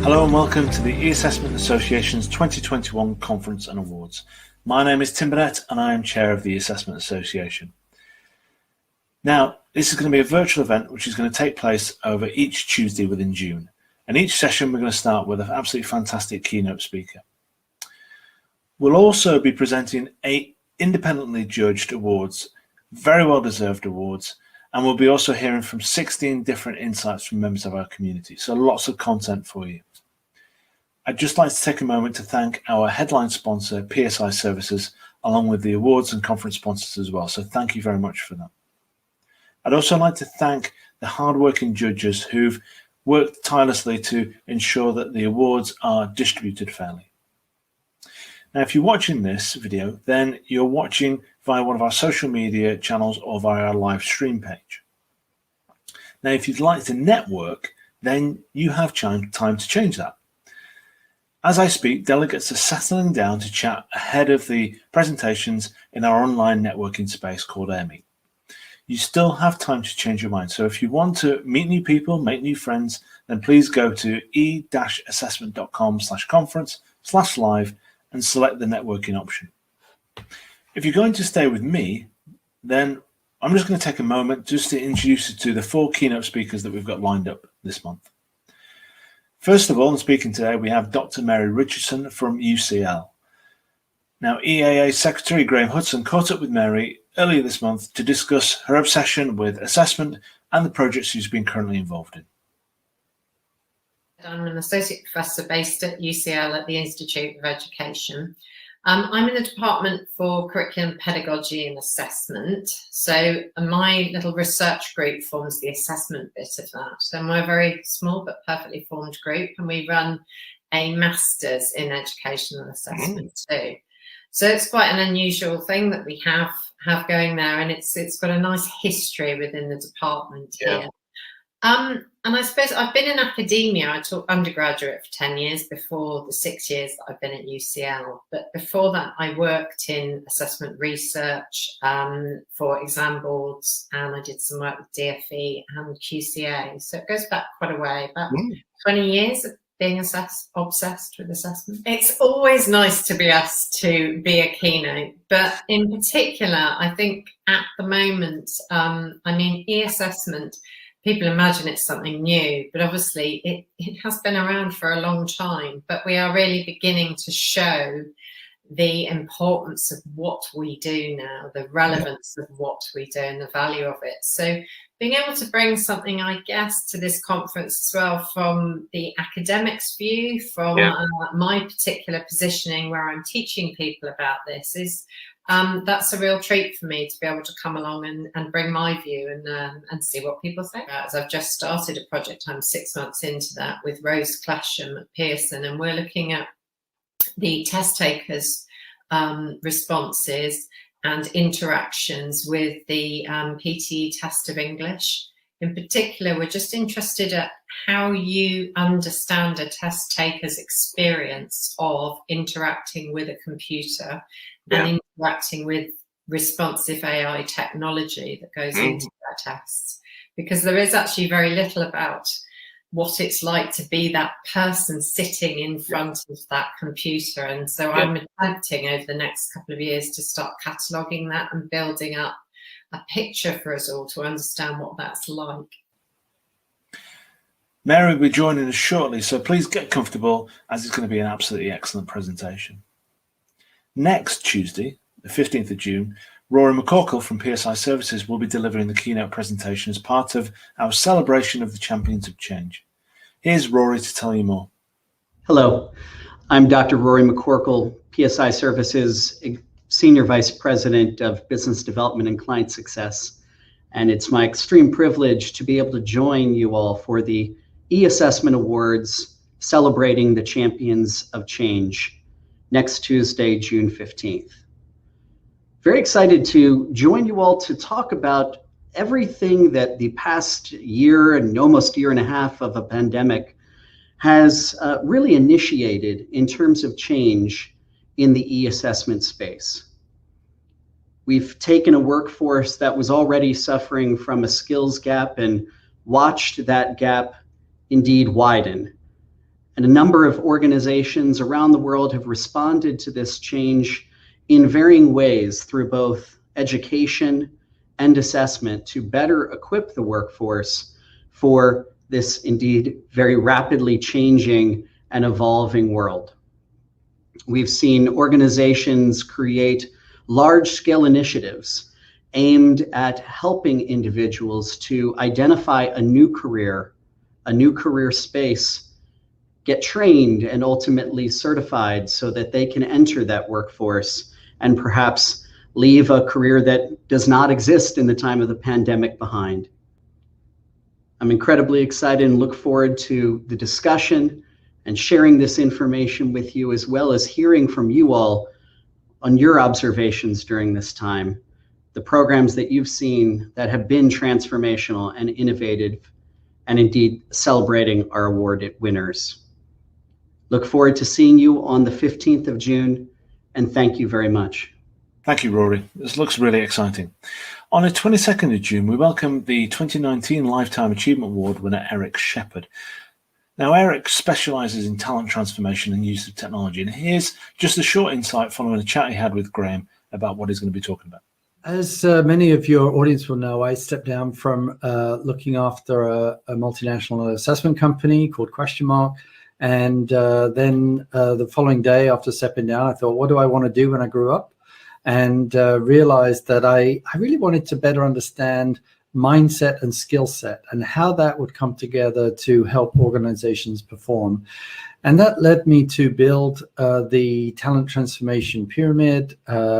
Hello and welcome to the E-Assessment Association's 2021 Conference and Awards. My name is Tim Burnett and I am Chair of the E-Assessment Association. Now, this is going to be a virtual event which is going to take place over each Tuesday within June. And each session we're going to start with an absolutely fantastic keynote speaker. We'll also be presenting 8 independently judged awards, very well deserved awards, and we'll be also hearing from 16 different insights from members of our community. So lots of content for you. I'd just like to take a moment to thank our headline sponsor, PSI Services, along with the awards and conference sponsors as well. So thank you very much for that. I'd also like to thank the hardworking judges who've worked tirelessly to ensure that the awards are distributed fairly. Now, if you're watching this video, then you're watching via one of our social media channels or via our live stream page. Now, if you'd like to network, then you have time to change that. As I speak, delegates are settling down to chat ahead of the presentations in our online networking space called AirMeet. You still have time to change your mind. So if you want to meet new people, make new friends, then please go to e-assessment.com/conference/live and select the networking option. If you're going to stay with me, then I'm just going to take a moment just to introduce you to the 4 keynote speakers that we've got lined up this month. First of all, in speaking today, we have Dr. Mary Richardson from UCL. Now, EAA Secretary Graham Hudson caught up with Mary earlier this month to discuss her obsession with assessment and the projects she's been currently involved in. I'm an associate professor based at UCL at the Institute of Education. I'm in the Department for Curriculum, Pedagogy and Assessment. So my little research group forms the assessment bit of that. And we're a very small but perfectly formed group, and we run a Masters in Education and Assessment too. So it's quite an unusual thing that we have going there, and it's got a nice history within the department here. And I suppose I've been in academia. I taught undergraduate for 10 years before the 6 years that I've been at UCL. But before that, I worked in assessment research for exam boards, and I did some work with DFE and QCA. So it goes back quite a way, about 20 years of being obsessed with assessment. It's always nice to be asked to be a keynote, but in particular, I think at the moment, e-assessment, people imagine it's something new, but obviously it has been around for a long time, but we are really beginning to show the importance of what we do now, the relevance of what we do and the value of it. So being able to bring something, I guess, to this conference as well from the academics view, from my particular positioning where I'm teaching people about this is, that's a real treat for me to be able to come along and bring my view and see what people think. As I've just started a project, I'm 6 months into that with Rose Clasham at Pearson, and we're looking at the test takers' responses and interactions with the PTE test of English. In particular, we're just interested at how you understand a test taker's experience of interacting with a computer and interacting with responsive AI technology that goes into their tests. Because there is actually very little about what it's like to be that person sitting in front of that computer. And so I'm attempting over the next couple of years to start cataloguing that and building up a picture for us all to understand what that's like. Mary will be joining us shortly, so please get comfortable as it's going to be an absolutely excellent presentation. Next Tuesday, the 15th of June, Rory McCorkle from PSI Services will be delivering the keynote presentation as part of our celebration of the Champions of Change. Here's Rory to tell you more. Hello, I'm Dr. Rory McCorkle, PSI Services Senior Vice President of Business Development and Client Success. And it's my extreme privilege to be able to join you all for the E-Assessment Awards celebrating the Champions of Change next Tuesday, June 15th. Very excited to join you all to talk about everything that the past year and almost year and a half of a pandemic has really initiated in terms of change in the e-assessment space. We've taken a workforce that was already suffering from a skills gap and watched that gap indeed widen. And a number of organizations around the world have responded to this change in varying ways through both education and assessment to better equip the workforce for this indeed very rapidly changing and evolving world. We've seen organizations create large-scale initiatives aimed at helping individuals to identify a new career space, get trained and ultimately certified so that they can enter that workforce and perhaps leave a career that does not exist in the time of the pandemic behind. I'm incredibly excited and look forward to the discussion and sharing this information with you, as well as hearing from you all on your observations during this time, the programs that you've seen that have been transformational and innovative, and indeed celebrating our award winners. Look forward to seeing you on the 15th of June, and thank you very much. Thank you, Rory. This looks really exciting. On the 22nd of June, we welcome the 2019 Lifetime Achievement Award winner, Eric Shepard. Now, Eric specialises in talent transformation and use of technology, and here's just a short insight following a chat he had with Graham about what he's going to be talking about. As many of your audience will know, I stepped down from looking after a multinational assessment company called Question Mark. And then the following day after stepping down, I thought, what do I want to do when I grew up? And realized that I really wanted to better understand mindset and skill set and how that would come together to help organizations perform. And that led me to build the talent transformation pyramid,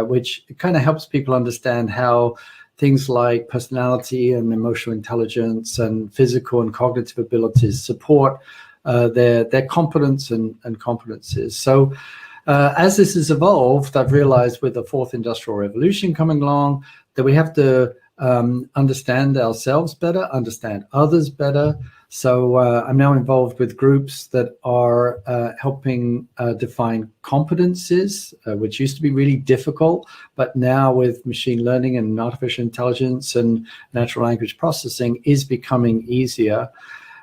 which kind of helps people understand how things like personality and emotional intelligence and physical and cognitive abilities support their competence and competencies. So as this has evolved, I've realized with the fourth industrial revolution coming along that we have to understand ourselves better, understand others better. So I'm now involved with groups that are helping define competencies, which used to be really difficult, but now with machine learning and artificial intelligence and natural language processing is becoming easier.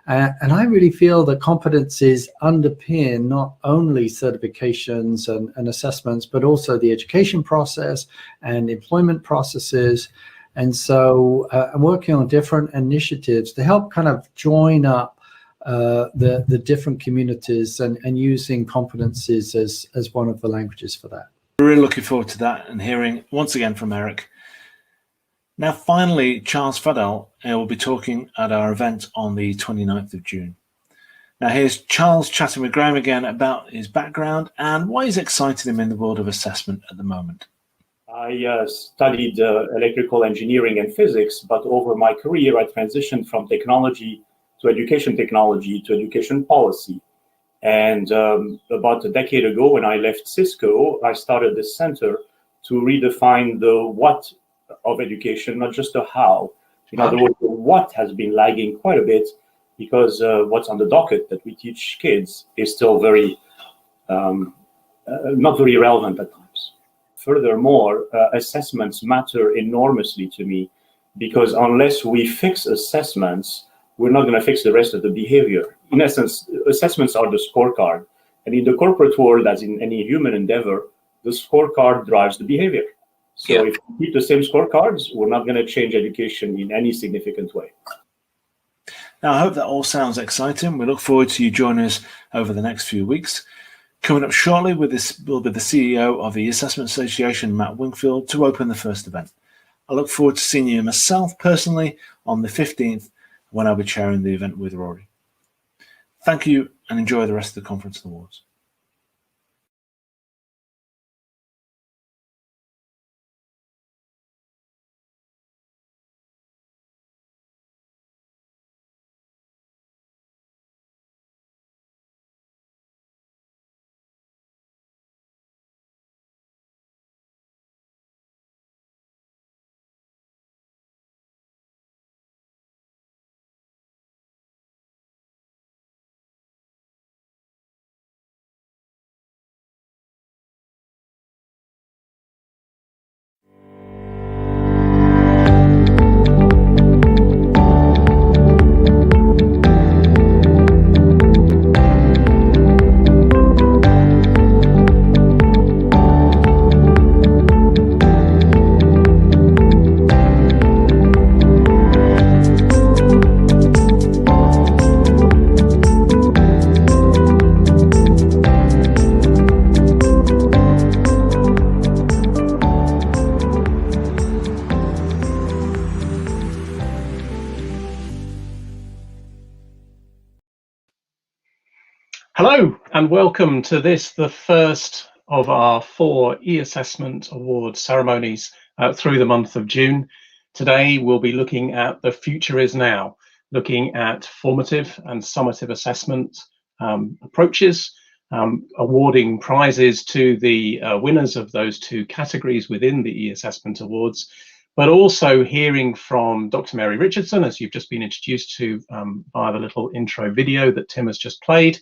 And I really feel that competencies underpin not only certifications and assessments, but also the education process and employment processes. And so I'm working on different initiatives to help kind of join up the different communities and using competencies as one of the languages for that. We're really looking forward to that and hearing once again from Eric. Now, finally, Charles Fadell will be talking at our event on the 29th of June. Now, here's Charles chatting with Graham again about his background and why he's excited him in the world of assessment at the moment. I studied electrical engineering and physics, but over my career, I transitioned from technology to education policy. And about a decade ago, when I left Cisco, I started this center to redefine the what of education, not just the how. In other words, the what has been lagging quite a bit because what's on the docket that we teach kids is still very, not very relevant at times. Furthermore, assessments matter enormously to me because unless we fix assessments, we're not going to fix the rest of the behavior. In essence, assessments are the scorecard. And in the corporate world, as in any human endeavor, the scorecard drives the behavior. So if we keep the same scorecards, we're not going to change education in any significant way. Now, I hope that all sounds exciting. We look forward to you joining us over the next few weeks. Coming up shortly will be the CEO of the Assessment Association, Matt Wingfield, to open the first event. I look forward to seeing you myself personally on the 15th when I'll be chairing the event with Rory. Thank you and enjoy the rest of the conference and awards. Hello and welcome to this, the first of our 4 e-assessment award ceremonies through the month of June. Today we'll be looking at The Future Is Now, looking at formative and summative assessment approaches, awarding prizes to the winners of those 2 categories within the e-assessment awards, but also hearing from Dr. Mary Richardson, as you've just been introduced to via the little intro video that Tim has just played,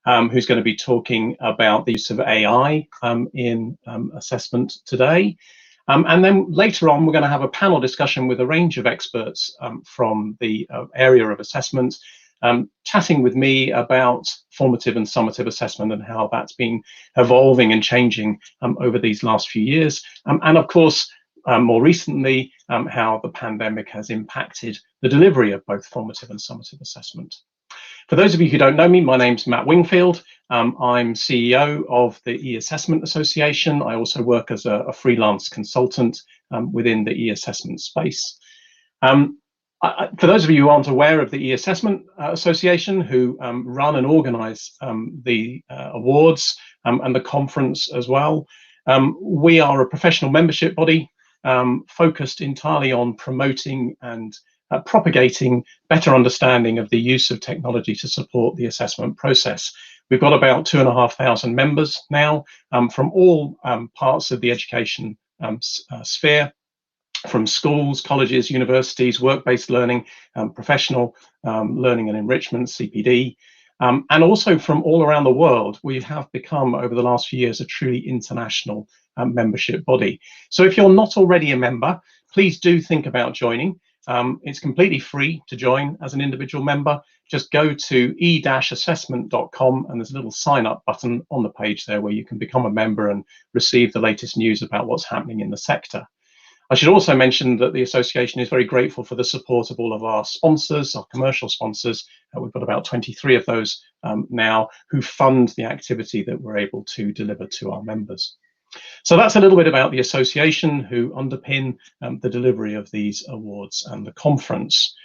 who's going to be talking about the use of AI in assessment today. And then later on, we're going to have a panel discussion with a range of experts from the area of assessment, chatting with me about formative and summative assessment and how that's been evolving and changing over these last few years. And of course, more recently, how the pandemic has impacted the delivery of both formative and summative assessment. For those of you who don't know me, my name's Matt Wingfield. I'm CEO of the e-Assessment Association. I also work as a freelance consultant within the e-assessment space. For those of you who aren't aware of the e-Assessment Association, who run and organise the awards and the conference as well, we are a professional membership body focused entirely on promoting and propagating better understanding of the use of technology to support the assessment process. We've got about 2,500 members now from all parts of the education sphere, from schools, colleges, universities, work-based learning, professional learning and enrichment, CPD, and also from all around the world. We have become, over the last few years, a truly international membership body. So if you're not already a member, please do think about joining. It's completely free to join as an individual member. Just go to e-assessment.com and there's a little sign up button on the page there where you can become a member and receive the latest news about what's happening in the sector. I should also mention that the association is very grateful for the support of all of our sponsors, our commercial sponsors. We've got about 23 of those now who fund the activity that we're able to deliver to our members. So that's a little bit about the association who underpin the delivery of these awards and the conference.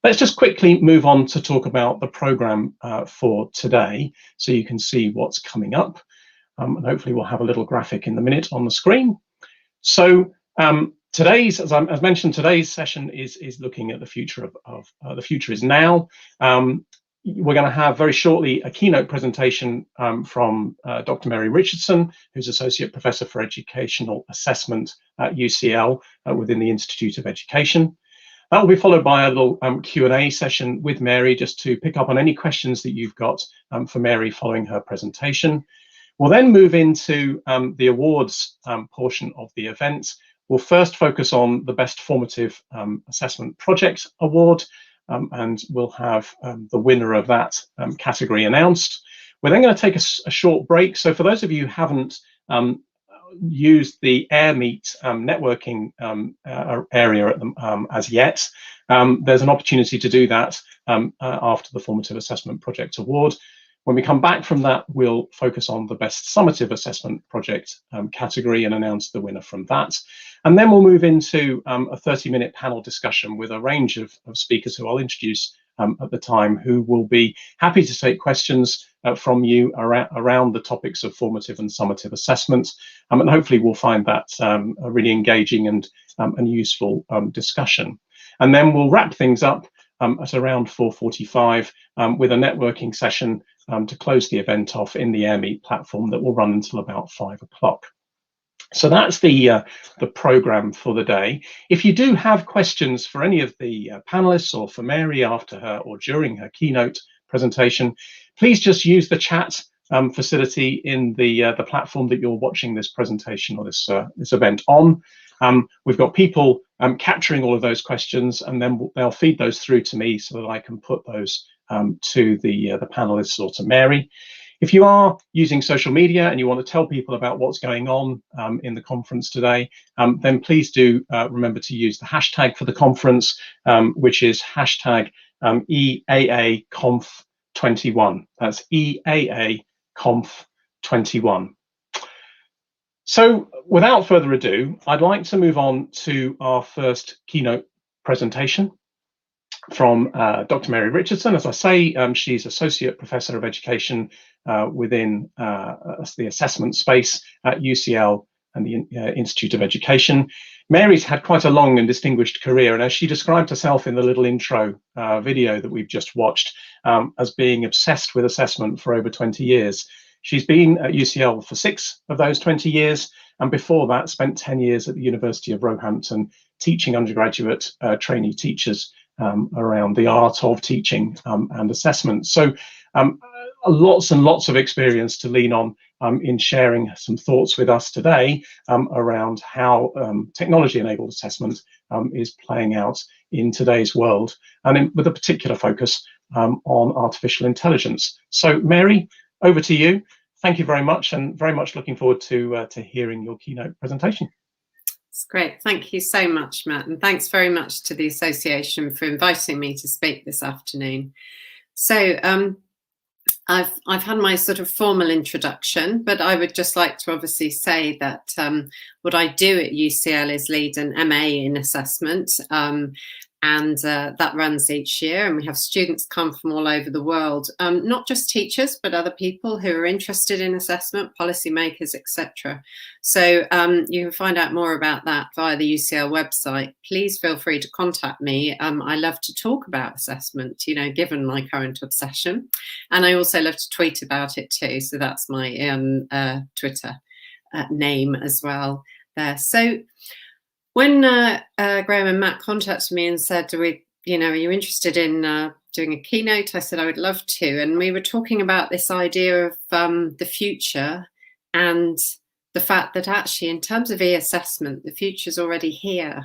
Let's just quickly move on to talk about the programme for today, so you can see what's coming up. And hopefully we'll have a little graphic in a minute on the screen. So today's, as mentioned, today's session is looking at the future of The Future Is Now. We're going to have very shortly a keynote presentation from Dr. Mary Richardson, who's Associate Professor for Educational Assessment at UCL within the Institute of Education. That will be followed by a little Q&A session with Mary, just to pick up on any questions that you've got for Mary following her presentation. We'll then move into the awards portion of the event. We'll first focus on the Best Formative Assessment Project Award, and we'll have the winner of that category announced. We're then going to take a short break. So for those of you who haven't used the AirMeet networking area as yet, there's an opportunity to do that after the Formative Assessment Project Award. When we come back from that, we'll focus on the Best Summative Assessment Project category and announce the winner from that. And then we'll move into a 30-minute panel discussion with a range of speakers who I'll introduce at the time, who will be happy to take questions from you around the topics of formative and summative assessment. And hopefully we'll find that a really engaging and useful discussion. And then we'll wrap things up at around 4:45 with a networking session to close the event off in the AirMeet platform that will run until about 5 o'clock. So that's the programme for the day. If you do have questions for any of the panelists or for Mary after her or during her keynote presentation, please just use the chat facility in the platform that you're watching this presentation or this event on. We've got people capturing all of those questions, and then they'll feed those through to me so that I can put those to the panelists or to Mary. If you are using social media and you want to tell people about what's going on in the conference today, then please do remember to use the hashtag for the conference, which is hashtag EAAConf21. That's EAAConf21. So without further ado, I'd like to move on to our first keynote presentation. from Dr. Mary Richardson. As I say, she's Associate Professor of Education within the assessment space at UCL and the Institute of Education. Mary's had quite a long and distinguished career, and as she described herself in the little intro video that we've just watched, as being obsessed with assessment for over 20 years. She's been at UCL for 6 of those 20 years, and before that spent 10 years at the University of Roehampton teaching undergraduate trainee teachers around the art of teaching and assessment. So lots and lots of experience to lean on in sharing some thoughts with us today around how technology-enabled assessment is playing out in today's world, and with a particular focus on artificial intelligence. So Mary, over to you. Thank you very much, and very much looking forward to hearing your keynote presentation. It's great. Thank you so much, Matt. And thanks very much to the association for inviting me to speak this afternoon. So I've had my sort of formal introduction, but I would just like to obviously say that what I do at UCL is lead an MA in assessment, and that runs each year, and we have students come from all over the world, not just teachers, but other people who are interested in assessment, policymakers, etc. So you can find out more about that via the UCL website. Please feel free to contact me. I love to talk about assessment, you know, given my current obsession, and I also love to tweet about it too. So that's my Twitter name as well there. So when Graham and Matt contacted me and said, are you interested in doing a keynote? I said I would love to. And we were talking about this idea of the future and the fact that actually in terms of e-assessment, the future's already here.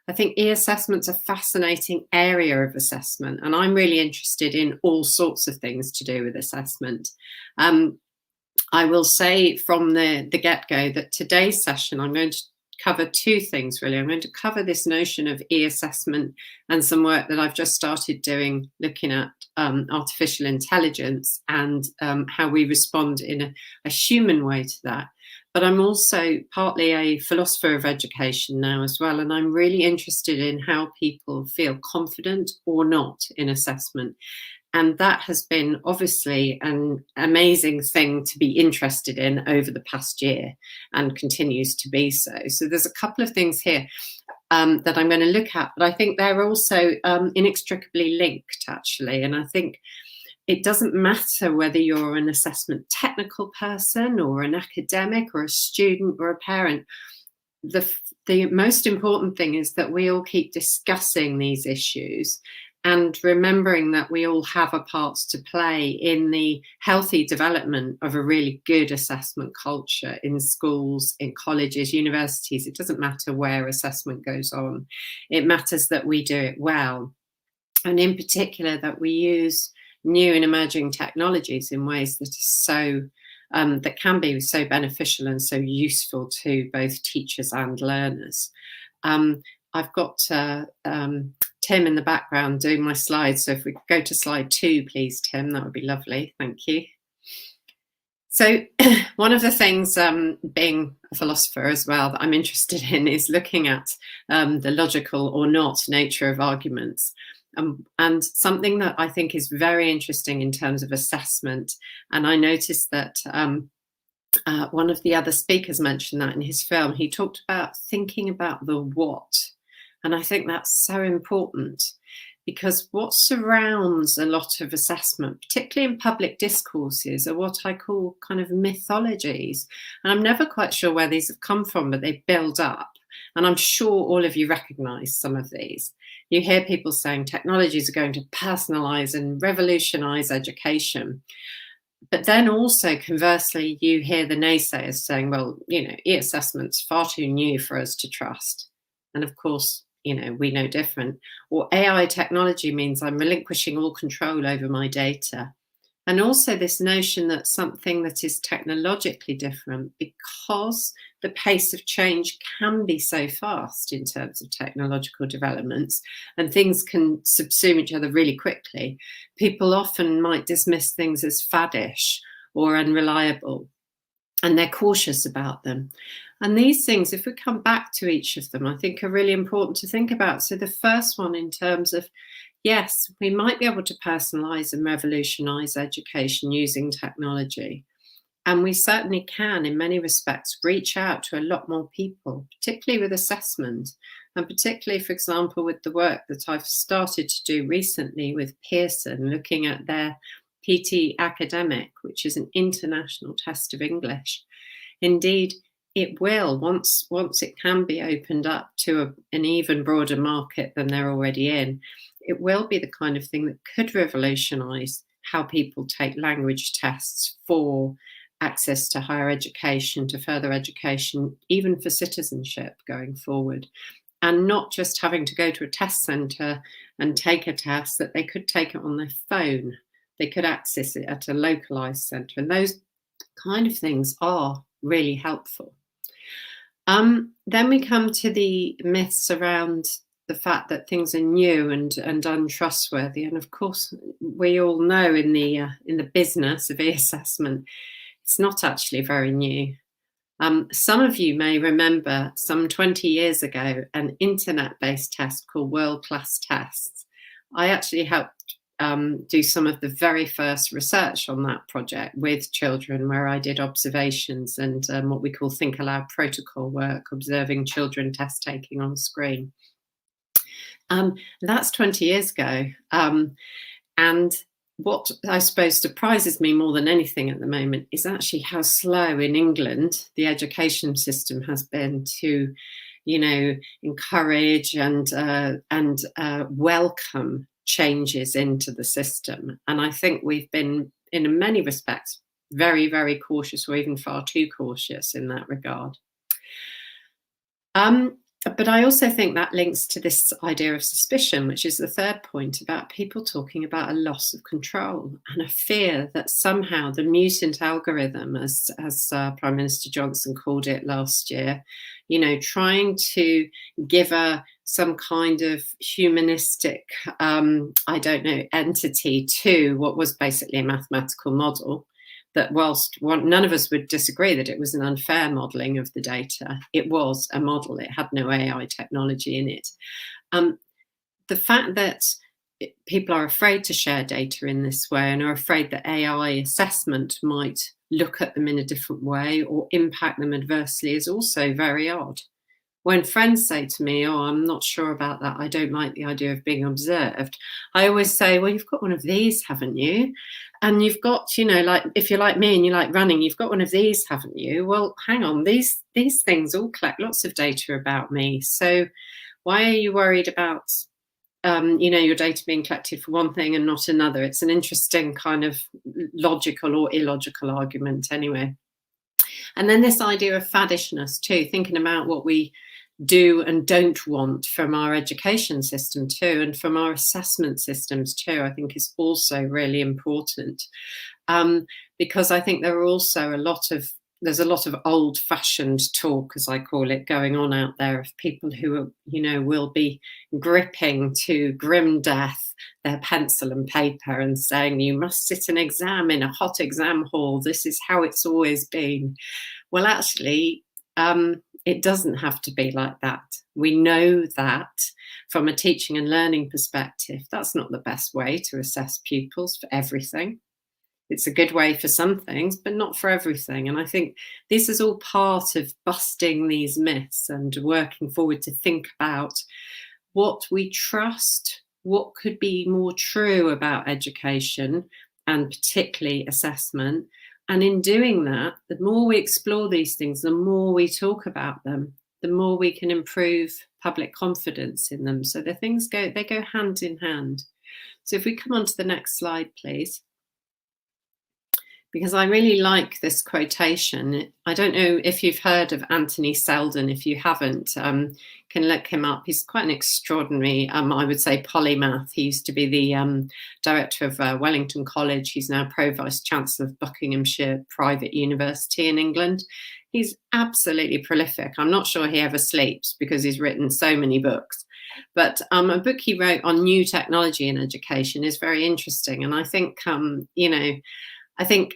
I think e-assessment's a fascinating area of assessment, and I'm really interested in all sorts of things to do with assessment. I will say from the get-go that today's session, I'm going to cover 2 things really. I'm going to cover this notion of e-assessment and some work that I've just started doing looking at artificial intelligence and how we respond in a human way to that. But I'm also partly a philosopher of education now as well, and I'm really interested in how people feel confident or not in assessment. And that has been obviously an amazing thing to be interested in over the past year and continues to be so. So there's a couple of things here that I'm going to look at, but I think they're also inextricably linked actually. And I think it doesn't matter whether you're an assessment technical person or an academic or a student or a parent. The most important thing is that we all keep discussing these issues and remembering that we all have a part to play in the healthy development of a really good assessment culture in schools, in colleges, universities. It doesn't matter where assessment goes on. It matters that we do it well. And in particular, that we use new and emerging technologies in ways that are so that can be so beneficial and so useful to both teachers and learners. I've got Tim in the background doing my slides. So if we could go to slide 2, please, Tim, that would be lovely. Thank you. So one of the things, being a philosopher as well, that I'm interested in is looking at the logical or not nature of arguments. And something that I think is very interesting in terms of assessment, and I noticed that one of the other speakers mentioned that in his film. He talked about thinking about the what. And I think that's so important, because what surrounds a lot of assessment, particularly in public discourses, are what I call kind of mythologies. And I'm never quite sure where these have come from, but they build up. And I'm sure all of you recognize some of these. You hear people saying technologies are going to personalize and revolutionize education. But then also, conversely, you hear the naysayers saying, well, you know, e-assessment's far too new for us to trust. And of course, you know, we know different. Or AI technology means I'm relinquishing all control over my data. And also this notion that something that is technologically different, because the pace of change can be so fast in terms of technological developments, and things can subsume each other really quickly, people often might dismiss things as faddish or unreliable, and they're cautious about them. And these things, if we come back to each of them, I think are really important to think about. So the first one, in terms of yes, we might be able to personalise and revolutionise education using technology. And we certainly can, in many respects, reach out to a lot more people, particularly with assessment. And particularly, for example, with the work that I've started to do recently with Pearson, looking at their PT Academic, which is an international test of English. Indeed, it will, once it can be opened up to an even broader market than they're already in, it will be the kind of thing that could revolutionise how people take language tests for access to higher education, to further education, even for citizenship going forward. And not just having to go to a test centre and take a test, that they could take it on their phone. They could access it at a localised centre. And those kind of things are really helpful. Then we come to the myths around the fact that things are new and untrustworthy. And of course, we all know in the business of e-assessment, it's not actually very new. Some of you may remember some 20 years ago an internet-based test called World Class Tests. I actually helped do some of the very first research on that project with children, where I did observations and what we call Think Aloud protocol work, observing children test taking on screen. That's 20 years ago. And what I suppose surprises me more than anything at the moment is actually how slow in England the education system has been to, encourage and welcome changes into the system. And I think we've been, in many respects, very, very cautious, or even far too cautious in that regard. But I also think that links to this idea of suspicion, which is the third point, about people talking about a loss of control and a fear that somehow the mutant algorithm, as Prime Minister Johnson called it last year, trying to give some kind of humanistic, entity to what was basically a mathematical model, that whilst none of us would disagree that it was an unfair modelling of the data, it was a model. It had no AI technology in it. The fact that people are afraid to share data in this way and are afraid that AI assessment might look at them in a different way or impact them adversely is also very odd. When friends say to me, "Oh, I'm not sure about that, I don't like the idea of being observed," I always say, "Well, you've got one of these, haven't you? And you've got, like, if you're like me and you like running, you've got one of these, haven't you? Well, hang on, these things all collect lots of data about me. So why are you worried about, your data being collected for one thing and not another?" It's an interesting kind of logical or illogical argument anyway. And then this idea of faddishness too, thinking about what we do and don't want from our education system too, and from our assessment systems too, I think is also really important. Because I think there are also there's a lot of old-fashioned talk, as I call it, going on out there of people who are, will be gripping to grim death their pencil and paper and saying, "You must sit an exam in a hot exam hall. This is how it's always been." Well, actually, it doesn't have to be like that. We know that from a teaching and learning perspective, that's not the best way to assess pupils for everything. It's a good way for some things, but not for everything. And I think this is all part of busting these myths and working forward to think about what we trust, what could be more true about education, and particularly assessment. And in doing that, the more we explore these things, the more we talk about them, the more we can improve public confidence in them. So the things go hand in hand. So if we come on to the next slide, please. Because I really like this quotation. I don't know if you've heard of Anthony Seldon. If you haven't, can look him up. He's quite an extraordinary, I would say, polymath. He used to be the director of Wellington College. He's now Pro-Vice-Chancellor of Buckinghamshire Private University in England. He's absolutely prolific. I'm not sure he ever sleeps because he's written so many books. But a book he wrote on new technology in education is very interesting. And I think, I think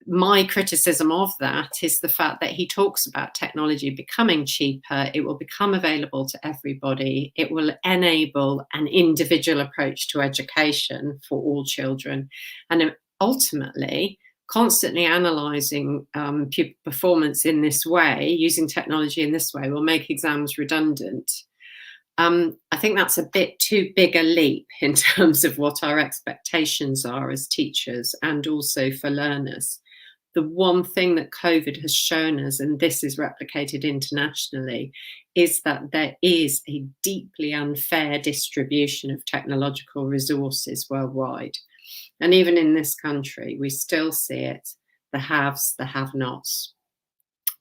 my criticism of that is the fact that he talks about technology becoming cheaper. It will become available to everybody. It will enable an individual approach to education for all children. And ultimately, constantly analysing pupil performance in this way, using technology in this way, will make exams redundant. I think that's a bit too big a leap in terms of what our expectations are as teachers and also for learners. The one thing that COVID has shown us, and this is replicated internationally, is that there is a deeply unfair distribution of technological resources worldwide. And even in this country, we still see it, the haves, the have-nots,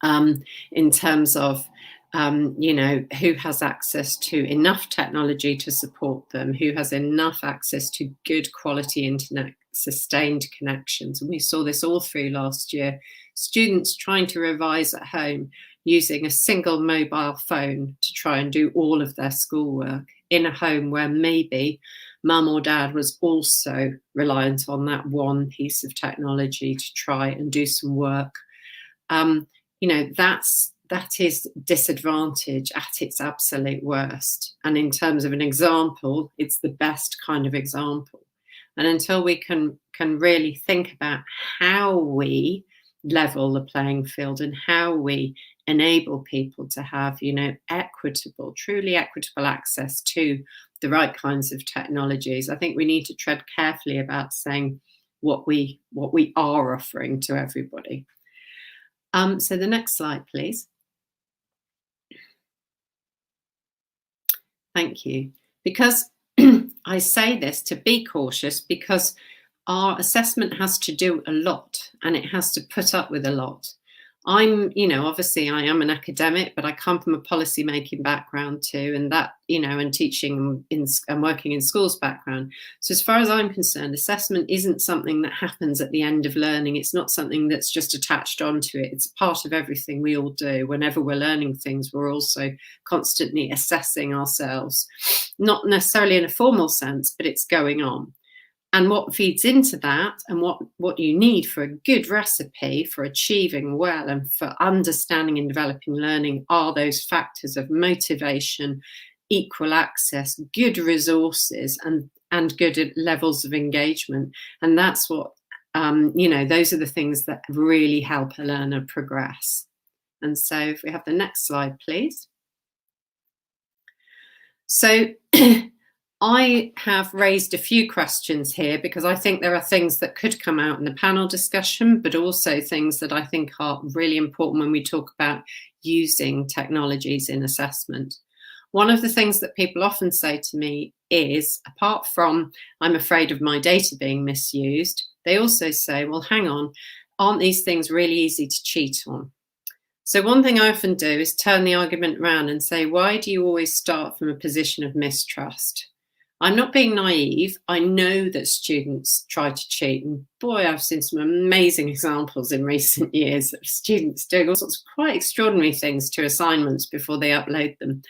in terms of who has access to enough technology to support them, who has enough access to good quality internet, sustained connections. And we saw this all through last year. Students trying to revise at home using a single mobile phone to try and do all of their schoolwork in a home where maybe mum or dad was also reliant on that one piece of technology to try and do some work. That is disadvantage at its absolute worst. And in terms of an example, it's the best kind of example. And until we can really think about how we level the playing field and how we enable people to have, equitable, truly equitable access to the right kinds of technologies, I think we need to tread carefully about saying what we are offering to everybody. So the next slide, please. Thank you. Because I say this to be cautious, because our assessment has to do a lot and it has to put up with a lot. Obviously I am an academic, but I come from a policy making background too, and that, and teaching and working in schools background. So as far as I'm concerned, assessment isn't something that happens at the end of learning. It's not something that's just attached onto it. It's part of everything we all do. Whenever we're learning things, we're also constantly assessing ourselves, not necessarily in a formal sense, but it's going on. And what feeds into that, and what you need for a good recipe for achieving well and for understanding and developing learning, are those factors of motivation, equal access, good resources, and good levels of engagement. And that's what, those are the things that really help a learner progress. And so if we have the next slide, please. So I have raised a few questions here because I think there are things that could come out in the panel discussion, but also things that I think are really important when we talk about using technologies in assessment. One of the things that people often say to me is, apart from, I'm afraid of my data being misused, they also say, well, hang on, aren't these things really easy to cheat on? So one thing I often do is turn the argument around and say, why do you always start from a position of mistrust? I'm not being naive. I know that students try to cheat. And boy, I've seen some amazing examples in recent years of students doing all sorts of quite extraordinary things to assignments before they upload them.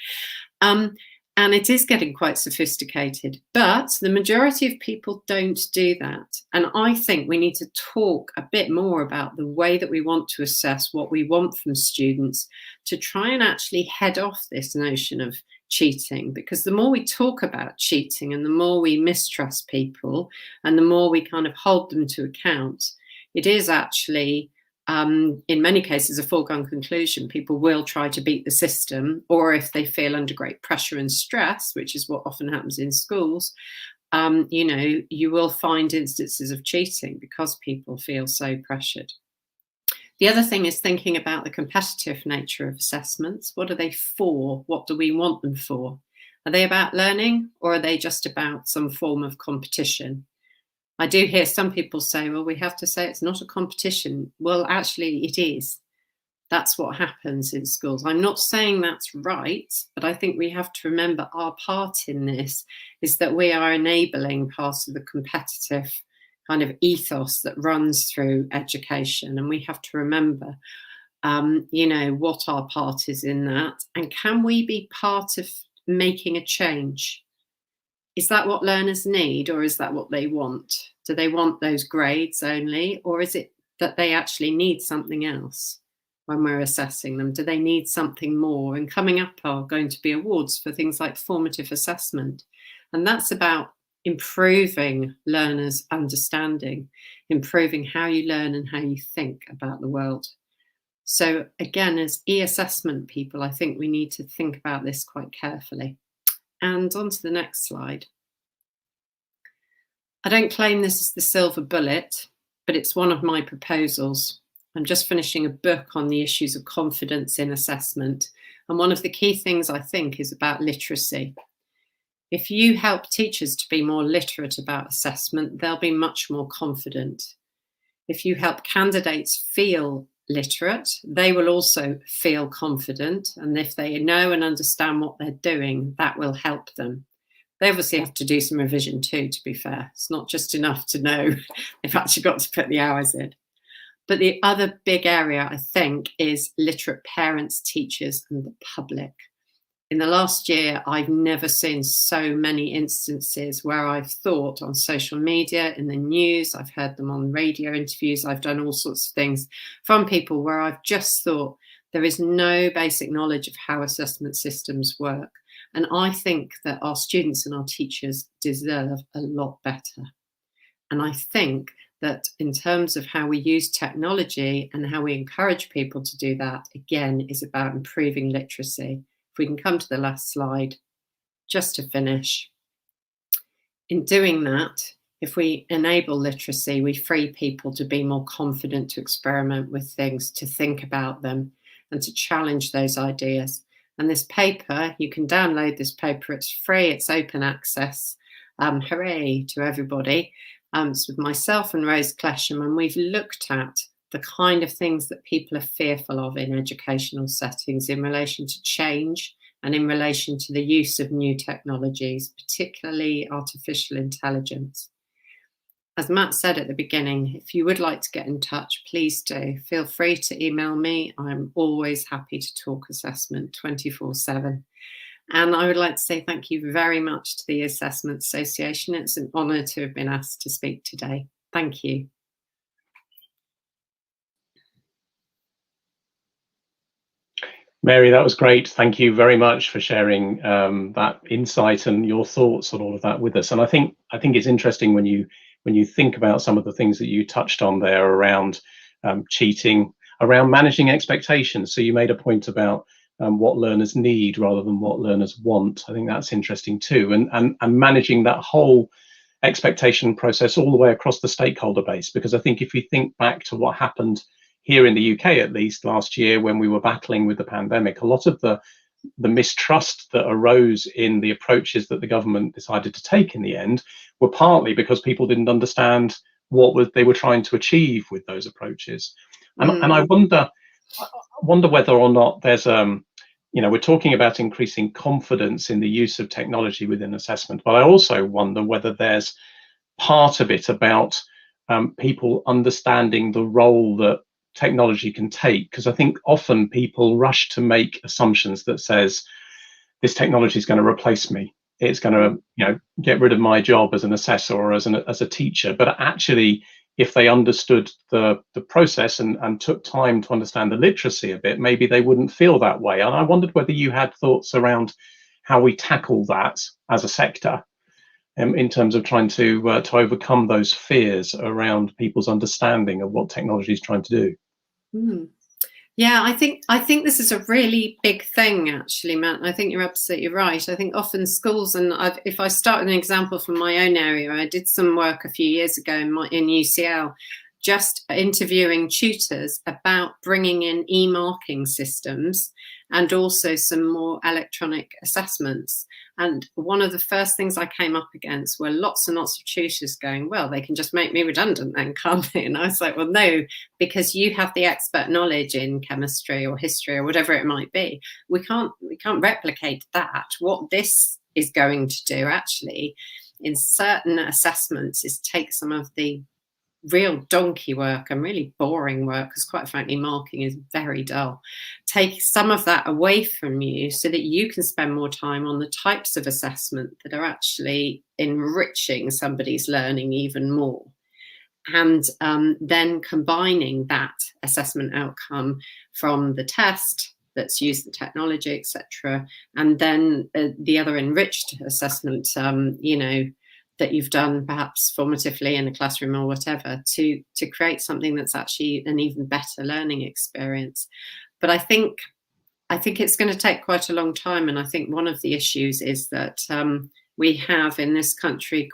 And it is getting quite sophisticated, but the majority of people don't do that. And I think we need to talk a bit more about the way that we want to assess what we want from students to try and actually head off this notion of cheating, because the more we talk about cheating and the more we mistrust people and the more we kind of hold them to account, it is actually in many cases a foregone conclusion. People will try to beat the system, or if they feel under great pressure and stress, which is what often happens in schools, you will find instances of cheating because people feel so pressured. The other thing is thinking about the competitive nature of assessments. What are they for? What do we want them for? Are they about learning, or are they just about some form of competition? I do hear some people say, well, we have to say it's not a competition. Well, actually it is. That's what happens in schools. I'm not saying that's right, but I think we have to remember our part in this is that we are enabling part of the competitive kind of ethos that runs through education. And we have to remember, what our part is in that. And can we be part of making a change? Is that what learners need, or is that what they want? Do they want those grades only, or is it that they actually need something else when we're assessing them? Do they need something more? And coming up are going to be awards for things like formative assessment. And that's about improving learners' understanding, improving how you learn and how you think about the world. So again, as e-assessment people, I think we need to think about this quite carefully. And on to the next slide. I don't claim this is the silver bullet, but it's one of my proposals. I'm just finishing a book on the issues of confidence in assessment. And one of the key things I think is about literacy. If you help teachers to be more literate about assessment, they'll be much more confident. If you help candidates feel literate, they will also feel confident. And if they know and understand what they're doing, that will help them. They obviously have to do some revision too, to be fair. It's not just enough to know. They've actually got to put the hours in. But the other big area, I think, is literate parents, teachers, and the public. In the last year, I've never seen so many instances where I've thought on social media, in the news, I've heard them on radio interviews, I've done all sorts of things from people where I've just thought there is no basic knowledge of how assessment systems work. And I think that our students and our teachers deserve a lot better. And I think that in terms of how we use technology and how we encourage people to do that, again, is about improving literacy. If we can come to the last slide, just to finish. In doing that, if we enable literacy, we free people to be more confident to experiment with things, to think about them, and to challenge those ideas. And this paper, you can download this paper, it's free, it's open access. Hooray to everybody. It's with myself and Rose Clesham, and we've looked at the kind of things that people are fearful of in educational settings in relation to change and in relation to the use of new technologies, particularly artificial intelligence. As Matt said at the beginning, if you would like to get in touch, please do. Feel free to email me. I'm always happy to talk assessment 24/7. And I would like to say thank you very much to the Assessment Association. It's an honour to have been asked to speak today. Thank you. Mary, that was great. Thank you very much for sharing that insight and your thoughts on all of that with us. And I think it's interesting when you think about some of the things that you touched on there around cheating, around managing expectations. So you made a point about what learners need rather than what learners want. I think that's interesting too. And managing that whole expectation process all the way across the stakeholder base, because I think if you think back to what happened here in the UK, at least last year when we were battling with the pandemic, a lot of the mistrust that arose in the approaches that the government decided to take in the end were partly because people didn't understand what they were trying to achieve with those approaches. And I wonder whether or not there's we're talking about increasing confidence in the use of technology within assessment, but I also wonder whether there's part of it about people understanding the role that technology can take, because I think often people rush to make assumptions that says this technology is going to replace me, it's going to get rid of my job as an assessor or as a teacher. But actually, if they understood the process and took time to understand the literacy of it, maybe they wouldn't feel that way. And I wondered whether you had thoughts around how we tackle that as a sector in terms of trying to overcome those fears around people's understanding of what technology is trying to do. Yeah, I think this is a really big thing, actually, Matt. I think you're absolutely right. I think often schools, and if I start with an example from my own area, I did some work a few years ago in UCL, just interviewing tutors about bringing in e-marking systems and also some more electronic assessments. And one of the first things I came up against were lots and lots of tutors going, well, they can just make me redundant then, can't they? And I was like, well, no, because you have the expert knowledge in chemistry or history or whatever it might be. We can't replicate that. What this is going to do actually in certain assessments is take some of the real donkey work and really boring work, because quite frankly marking is very dull, take some of that away from you so that you can spend more time on the types of assessment that are actually enriching somebody's learning even more. and then combining that assessment outcome from the test that's used the technology, etc., and then the other enriched assessment, that you've done perhaps formatively in a classroom or whatever, to create something that's actually an even better learning experience. But I think it's going to take quite a long time, and I think one of the issues is that we have in this country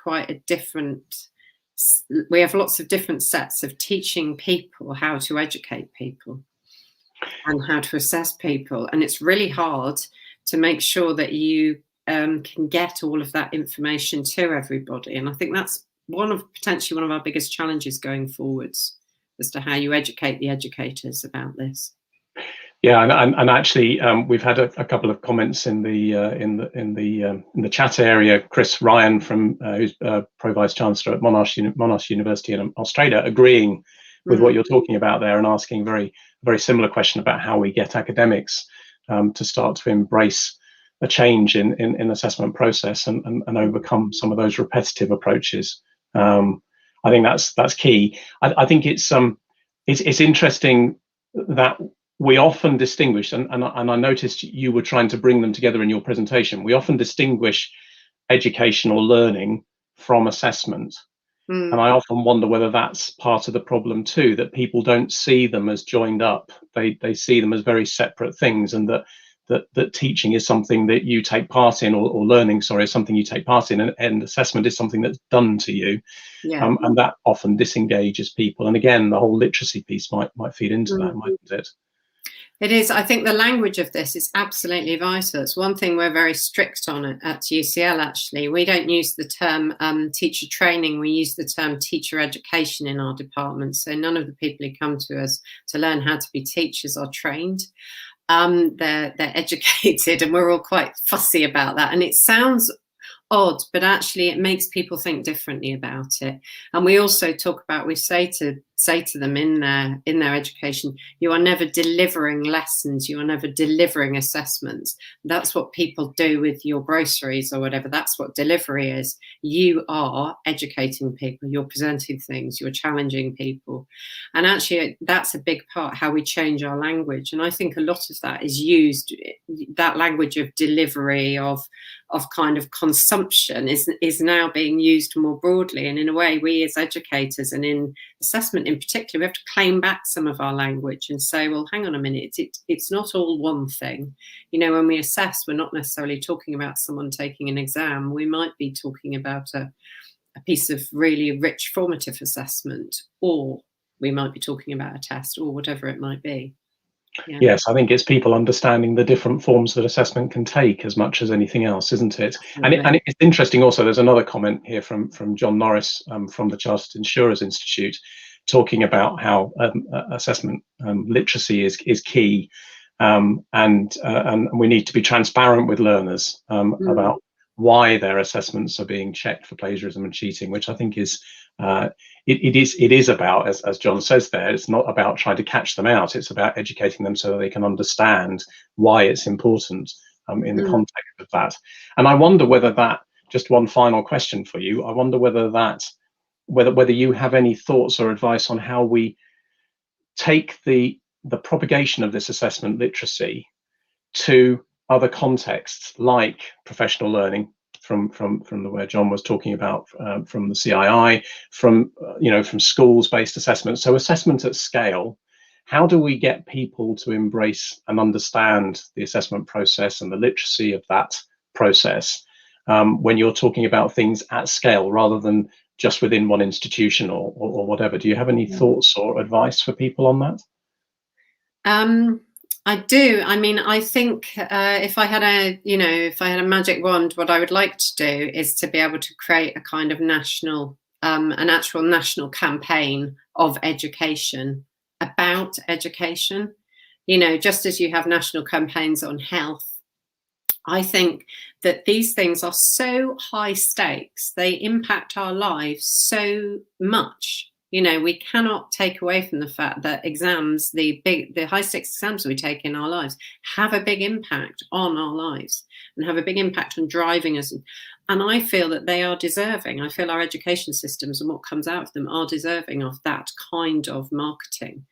we have lots of different sets of teaching people how to educate people and how to assess people, and it's really hard to make sure that you can get all of that information to everybody. And I think that's potentially one of our biggest challenges going forwards, as to how you educate the educators about this. Yeah, and actually, we've had a couple of comments in the chat area. Chris Ryan, who's Pro Vice Chancellor at Monash University in Australia, agreeing with what you're talking about there, and asking a very similar question about how we get academics to start to embrace a change in assessment process and overcome some of those repetitive approaches. I think that's key. I think it's interesting that we often distinguish, and I noticed you were trying to bring them together in your presentation. We often distinguish educational learning from assessment. And I often wonder whether that's part of the problem too, that people don't see them as joined up. They see them as very separate things, and that teaching is something that you take part in, or learning, sorry, is something you take part in, and assessment is something that's done to you. Yeah. And that often disengages people. And again, the whole literacy piece might feed into that, mightn't it? It is. I think the language of this is absolutely vital. It's one thing we're very strict on at UCL, actually. We don't use the term teacher training. We use the term teacher education in our department. So none of the people who come to us to learn how to be teachers are trained. They're educated, and we're all quite fussy about that. And it sounds odd, but actually it makes people think differently about it. And we also talk about, we say to them in their education, you are never delivering lessons, you are never delivering assessments. That's what people do with your groceries or whatever. That's what delivery is. You are educating people, you're presenting things, you're challenging people. And actually that's a big part how we change our language. And I think a lot of that is used, that language of delivery, of kind of consumption is now being used more broadly. And in a way, we as educators, and in assessment in particular, we have to claim back some of our language and say, well, hang on a minute, it's not all one thing. You know, when we assess, we're not necessarily talking about someone taking an exam. We might be talking about a piece of really rich formative assessment, or we might be talking about a test, or whatever it might be. Yeah. Yes, I think it's people understanding the different forms that assessment can take as much as anything else, isn't it? And it's interesting also, there's another comment here from John Norris from the Chartered Insurers Institute, talking about how assessment literacy is key, and we need to be transparent with learners about why their assessments are being checked for plagiarism and cheating, which I think is it is about, as John says there, it's not about trying to catch them out, it's about educating them so that they can understand why it's important in the context of that. And I wonder whether that, just one final question for you, I wonder whether whether you have any thoughts or advice on how we take the propagation of this assessment literacy to other contexts, like professional learning, from the where John was talking about, from the CII, from schools-based assessment. So assessment at scale. How do we get people to embrace and understand the assessment process and the literacy of that process when you're talking about things at scale rather than just within one institution or whatever? Do you have any thoughts or advice for people on that? I do. I mean, I think if I had a magic wand, what I would like to do is to be able to create a kind of national, an actual national campaign of education, about education. You know, just as you have national campaigns on health, I think that these things are so high stakes, they impact our lives so much. You know, we cannot take away from the fact that exams, the high stakes exams we take in our lives, have a big impact on our lives and have a big impact on driving us And I feel that they are deserving. I feel our education systems and what comes out of them are deserving of that kind of marketing.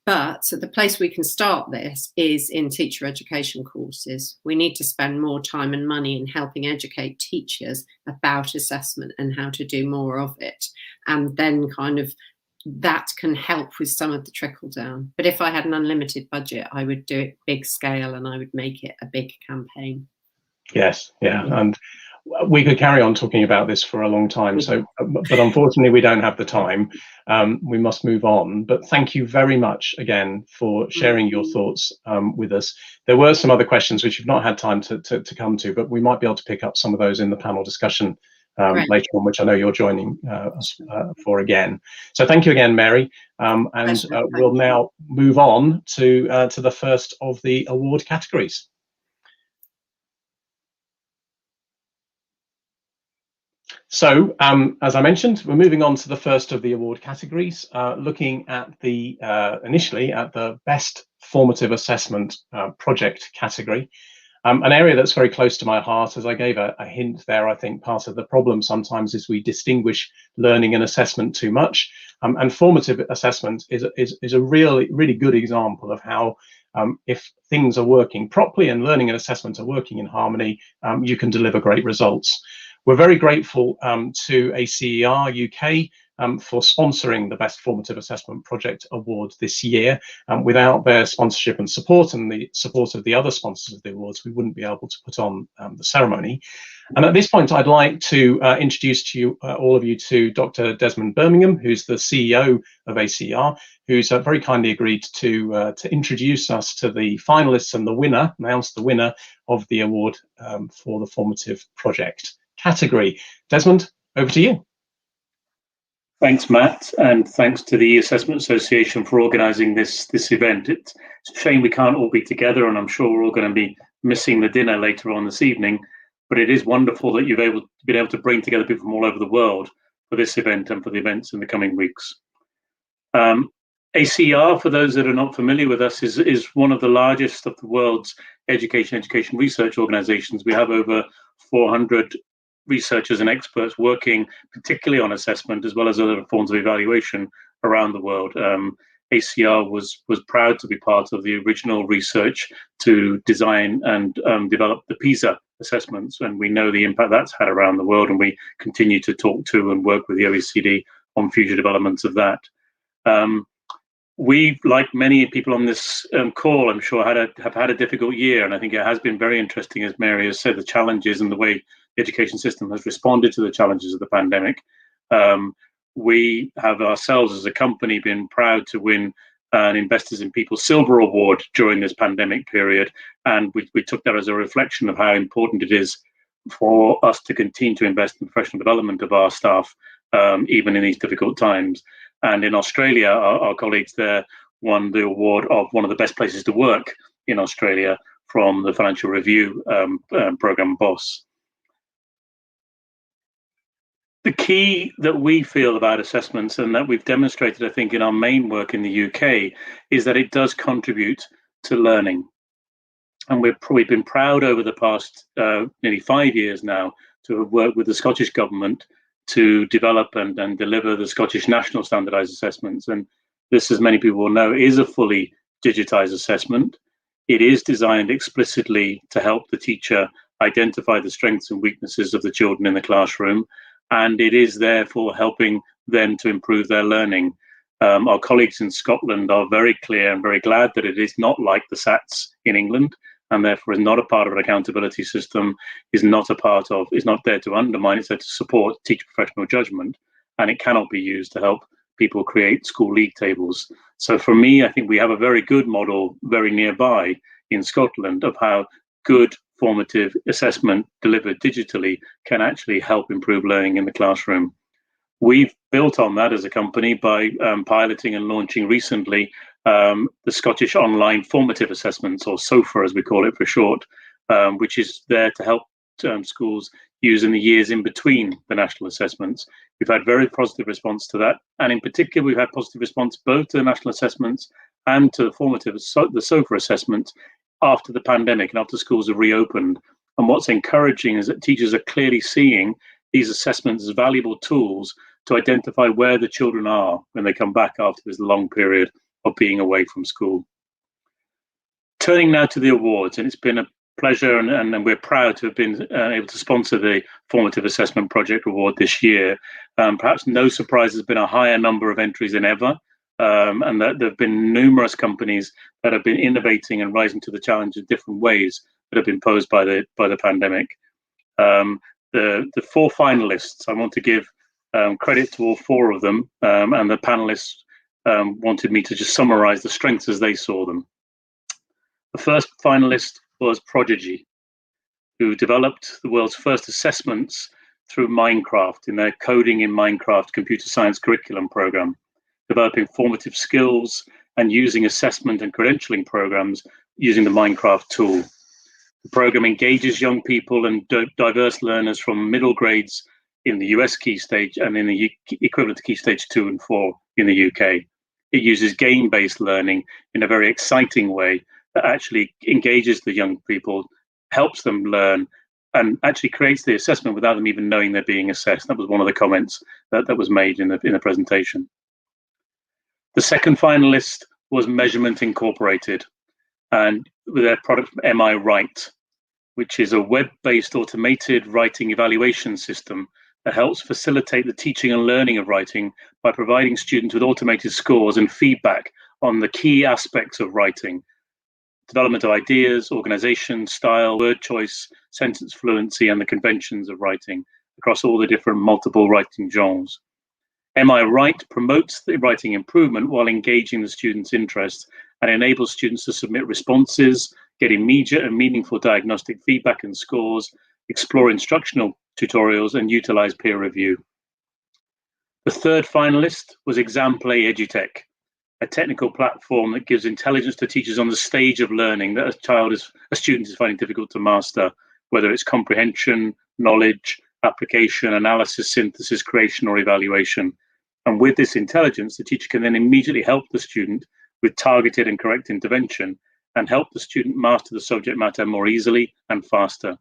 But the place we can start this is in teacher education courses. We need to spend more time and money in helping educate teachers about assessment and how to do more of it. And then kind of that can help with some of the trickle down. But if I had an unlimited budget, I would do it big scale and I would make it a big campaign. Yes, yeah. And we could carry on talking about this for a long time, but unfortunately we don't have the time. We must move on, but thank you very much again for sharing your thoughts with us. There were some other questions which you've not had time to come to, but we might be able to pick up some of those in the panel discussion later on, which I know you're joining us for again. So thank you again, Mary, and we'll now move on to the first of the award categories. So, as I mentioned, we're moving on to the first of the award categories, looking at the initially at the best formative assessment project category, an area that's very close to my heart. As I gave a hint there, I think part of the problem sometimes is we distinguish learning and assessment too much, and formative assessment is a really good example of how if things are working properly and learning and assessment are working in harmony, you can deliver great results. We're very grateful to ACER UK for sponsoring the Best Formative Assessment Project Award this year. Without their sponsorship and support and the support of the other sponsors of the awards, we wouldn't be able to put on the ceremony. And at this point, I'd like to introduce to you, all of you, to Dr. Desmond Birmingham, who's the CEO of ACER, who's very kindly agreed to introduce us to the finalists and announce the winner of the award for the formative project category. Desmond, over to you. Thanks, Matt, and thanks to the E-Assessment Association for organising this event. It's a shame we can't all be together, and I'm sure we're all going to be missing the dinner later on this evening, but it is wonderful that you've been able to bring together people from all over the world for this event and for the events in the coming weeks. ACER, for those that are not familiar with us, is one of the largest of the world's education research organisations. We have over 400 researchers and experts working particularly on assessment as well as other forms of evaluation around the world. ACER was proud to be part of the original research to design and develop the PISA assessments, and we know the impact that's had around the world, and we continue to talk to and work with the OECD on future developments of that. We, like many people on this call, I'm sure, have had a difficult year, and I think it has been very interesting, as Mary has said, the challenges and the way the education system has responded to the challenges of the pandemic. We have ourselves as a company been proud to win an Investors in People Silver Award during this pandemic period, and we took that as a reflection of how important it is for us to continue to invest in professional development of our staff, even in these difficult times. And in Australia, our colleagues there won the award of one of the best places to work in Australia from the Financial Review program BOSS. The key that we feel about assessments, and that we've demonstrated, I think, in our main work in the UK, is that it does contribute to learning. And we've been proud over the past nearly 5 years now to have worked with the Scottish Government to develop and deliver the Scottish National Standardised Assessments. And this, as many people will know, is a fully digitised assessment. It is designed explicitly to help the teacher identify the strengths and weaknesses of the children in the classroom, and it is therefore helping them to improve their learning. Our colleagues in Scotland are very clear and very glad that it is not like the SATs in England, and therefore is not a part of an accountability system, is not there to undermine, it's there to support teacher professional judgment, and it cannot be used to help people create school league tables. So for me, I think we have a very good model very nearby in Scotland of how good formative assessment delivered digitally can actually help improve learning in the classroom. We've built on that as a company by piloting and launching recently the Scottish Online Formative Assessments, or SOFA as we call it for short, which is there to help schools use in the years in between the national assessments. We've had very positive response to that, and in particular we've had positive response both to the national assessments and to the formative, the SOFA assessment, after the pandemic and after schools have reopened. And what's encouraging is that teachers are clearly seeing these assessments as valuable tools to identify where the children are when they come back after this long period of being away from school. Turning now to the awards, and it's been a pleasure and we're proud to have been able to sponsor the Formative Assessment Project Award this year. Perhaps no surprise, there's been a higher number of entries than ever, and that there have been numerous companies that have been innovating and rising to the challenge in different ways that have been posed by the pandemic. The 4 finalists, I want to give credit to all 4 of them, and the panelists wanted me to just summarize the strengths as they saw them. The first finalist was Prodigy, who developed the world's first assessments through Minecraft in their Coding in Minecraft computer science curriculum program, developing formative skills and using assessment and credentialing programs using the Minecraft tool. The program engages young people and diverse learners from middle grades in the US Key Stage and in the equivalent to Key Stage 2 and 4 in the UK. It uses game-based learning in a very exciting way that actually engages the young people, helps them learn, and actually creates the assessment without them even knowing they're being assessed. That was one of the comments that was made in the presentation. The second finalist was Measurement Incorporated, and with their product Am I Right, which is a web-based automated writing evaluation system that helps facilitate the teaching and learning of writing by providing students with automated scores and feedback on the key aspects of writing: development of ideas, organization, style, word choice, sentence fluency, and the conventions of writing across all the different multiple writing genres. Am I Right promotes the writing improvement while engaging the students' interest and enables students to submit responses, get immediate and meaningful diagnostic feedback and scores, explore instructional tutorials, and utilize peer review. The third finalist was Examplay EduTech, a technical platform that gives intelligence to teachers on the stage of learning that a student is finding difficult to master, whether it's comprehension, knowledge, application, analysis, synthesis, creation, or evaluation. And with this intelligence, the teacher can then immediately help the student with targeted and correct intervention and help the student master the subject matter more easily and faster.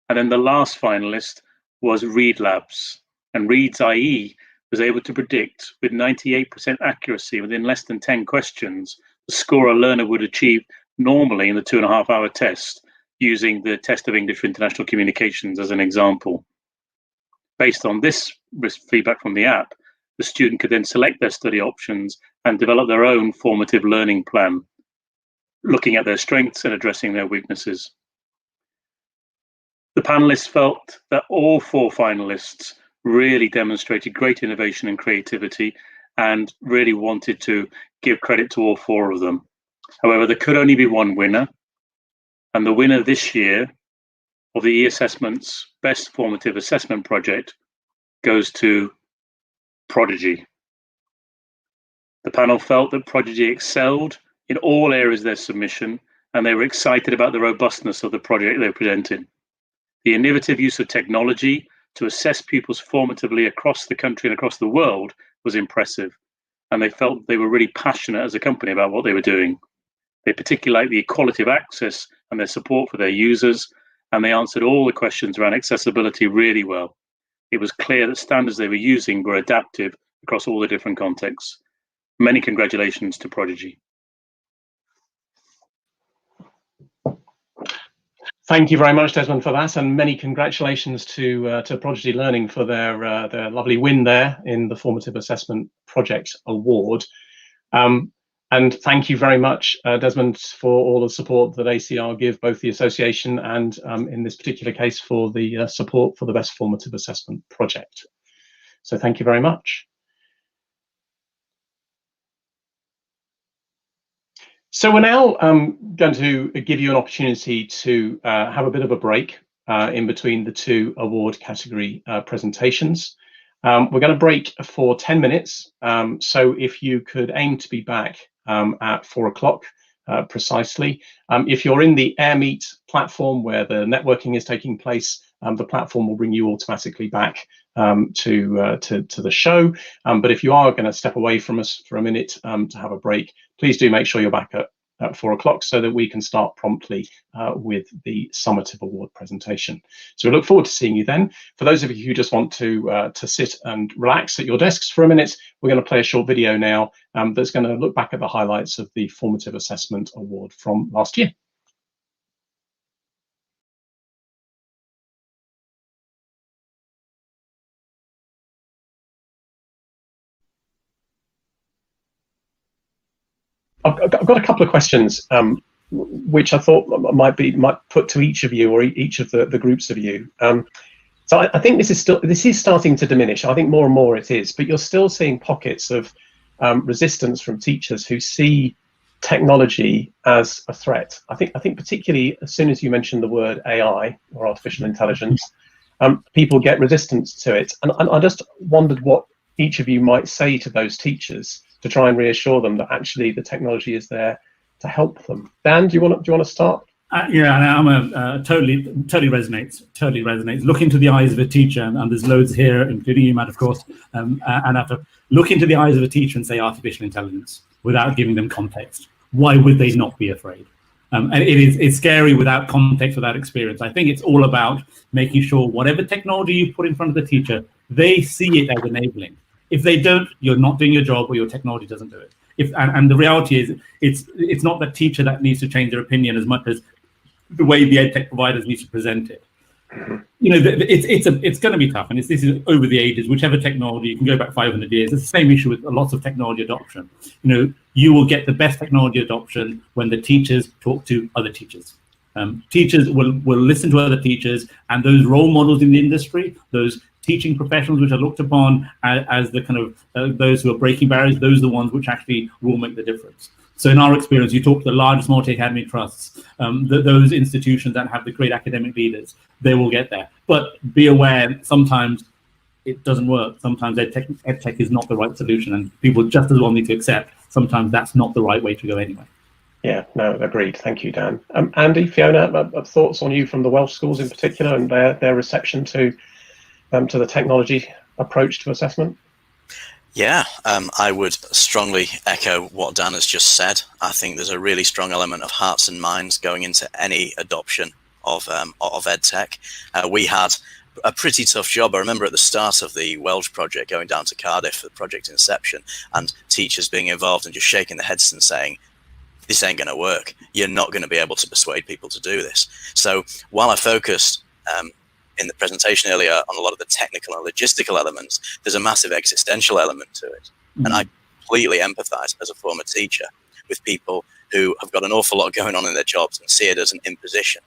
And then the last finalist was Read Labs, and Read's IE was able to predict with 98% accuracy within less than 10 questions the score a learner would achieve normally in the 2.5-hour test, using the test of English for International Communications as an example. Based on this feedback from the app, the student could then select their study options and develop their own formative learning plan, looking at their strengths and addressing their weaknesses. The panelists felt that all 4 finalists really demonstrated great innovation and creativity and really wanted to give credit to all 4 of them. However, there could only be one winner, and the winner this year of the eAssessment's Best Formative Assessment Project goes to Prodigy. The panel felt that Prodigy excelled in all areas of their submission, and they were excited about the robustness of the project they presented. The innovative use of technology to assess pupils formatively across the country and across the world was impressive, and they felt they were really passionate as a company about what they were doing. They particularly liked the equality of access and their support for their users, and they answered all the questions around accessibility really well. It was clear that standards they were using were adaptive across all the different contexts. Many congratulations to Prodigy. Thank you very much, Desmond, for that, and many congratulations to Prodigy Learning for their lovely win there in the Formative Assessment Project Award. And thank you very much, Desmond, for all the support that ACR give both the association and, in this particular case, for the support for the Best Formative Assessment Project. So thank you very much. So we're now going to give you an opportunity to have a bit of a break in between the 2 award category presentations. We're going to break for 10 minutes. So if you could aim to be back at 4 o'clock precisely. If you're in the AirMeet platform where the networking is taking place, the platform will bring you automatically back to the show. But if you are going to step away from us for a minute to have a break, please do make sure you're back at at 4 o'clock so that we can start promptly with the Summative Award presentation. So we look forward to seeing you then. For those of you who just want to sit and relax at your desks for a minute, we're going to play a short video now that's going to look back at the highlights of the Formative Assessment Award from last year. I've got a couple of questions which I thought might put to each of you or each of the groups of you. So I think this is starting to diminish. I think more and more it is, but you're still seeing pockets of resistance from teachers who see technology as a threat. I think particularly as soon as you mention the word AI or artificial intelligence, people get resistance to it. And I just wondered what each of you might say to those teachers to try and reassure them that actually the technology is there to help them. Dan, do you want to start? Yeah, I'm totally resonates. Look into the eyes of a teacher, and there's loads here, including you, Matt, of course. And have to look into the eyes of a teacher and say artificial intelligence without giving them context. Why would they not be afraid? And it's scary without context, without experience. I think it's all about making sure whatever technology you put in front of the teacher, they see it as enabling. If they don't, you're not doing your job, or your technology doesn't do it. And the reality is, it's not the teacher that needs to change their opinion as much as the way the EdTech providers need to present it. You know, it's going to be tough, and this is over the ages. Whichever technology, you can go back 500 years. It's the same issue with lots of technology adoption. You know, you will get the best technology adoption when the teachers talk to other teachers. Teachers will listen to other teachers, and those role models in the industry, those teaching professionals which are looked upon as the kind of those who are breaking barriers, those are the ones which actually will make the difference. So in our experience, you talk to the largest multi-academy trusts, those institutions that have the great academic leaders, they will get there. But be aware, sometimes it doesn't work. Sometimes EdTech is not the right solution, and people just as well need to accept sometimes that's not the right way to go anyway. Yeah, no, agreed. Thank you, Dan. Andy, Fiona, thoughts on you from the Welsh schools in particular and their reception to the technology approach to assessment? Yeah, I would strongly echo what Dan has just said. I think there's a really strong element of hearts and minds going into any adoption of EdTech. We had a pretty tough job. I remember at the start of the Welsh project going down to Cardiff for project inception and teachers being involved and just shaking their heads and saying, this ain't going to work. You're not going to be able to persuade people to do this. So while I focused in the presentation earlier on a lot of the technical and logistical elements, there's a massive existential element to it. Mm-hmm. And I completely empathize as a former teacher with people who have got an awful lot going on in their jobs and see it as an imposition.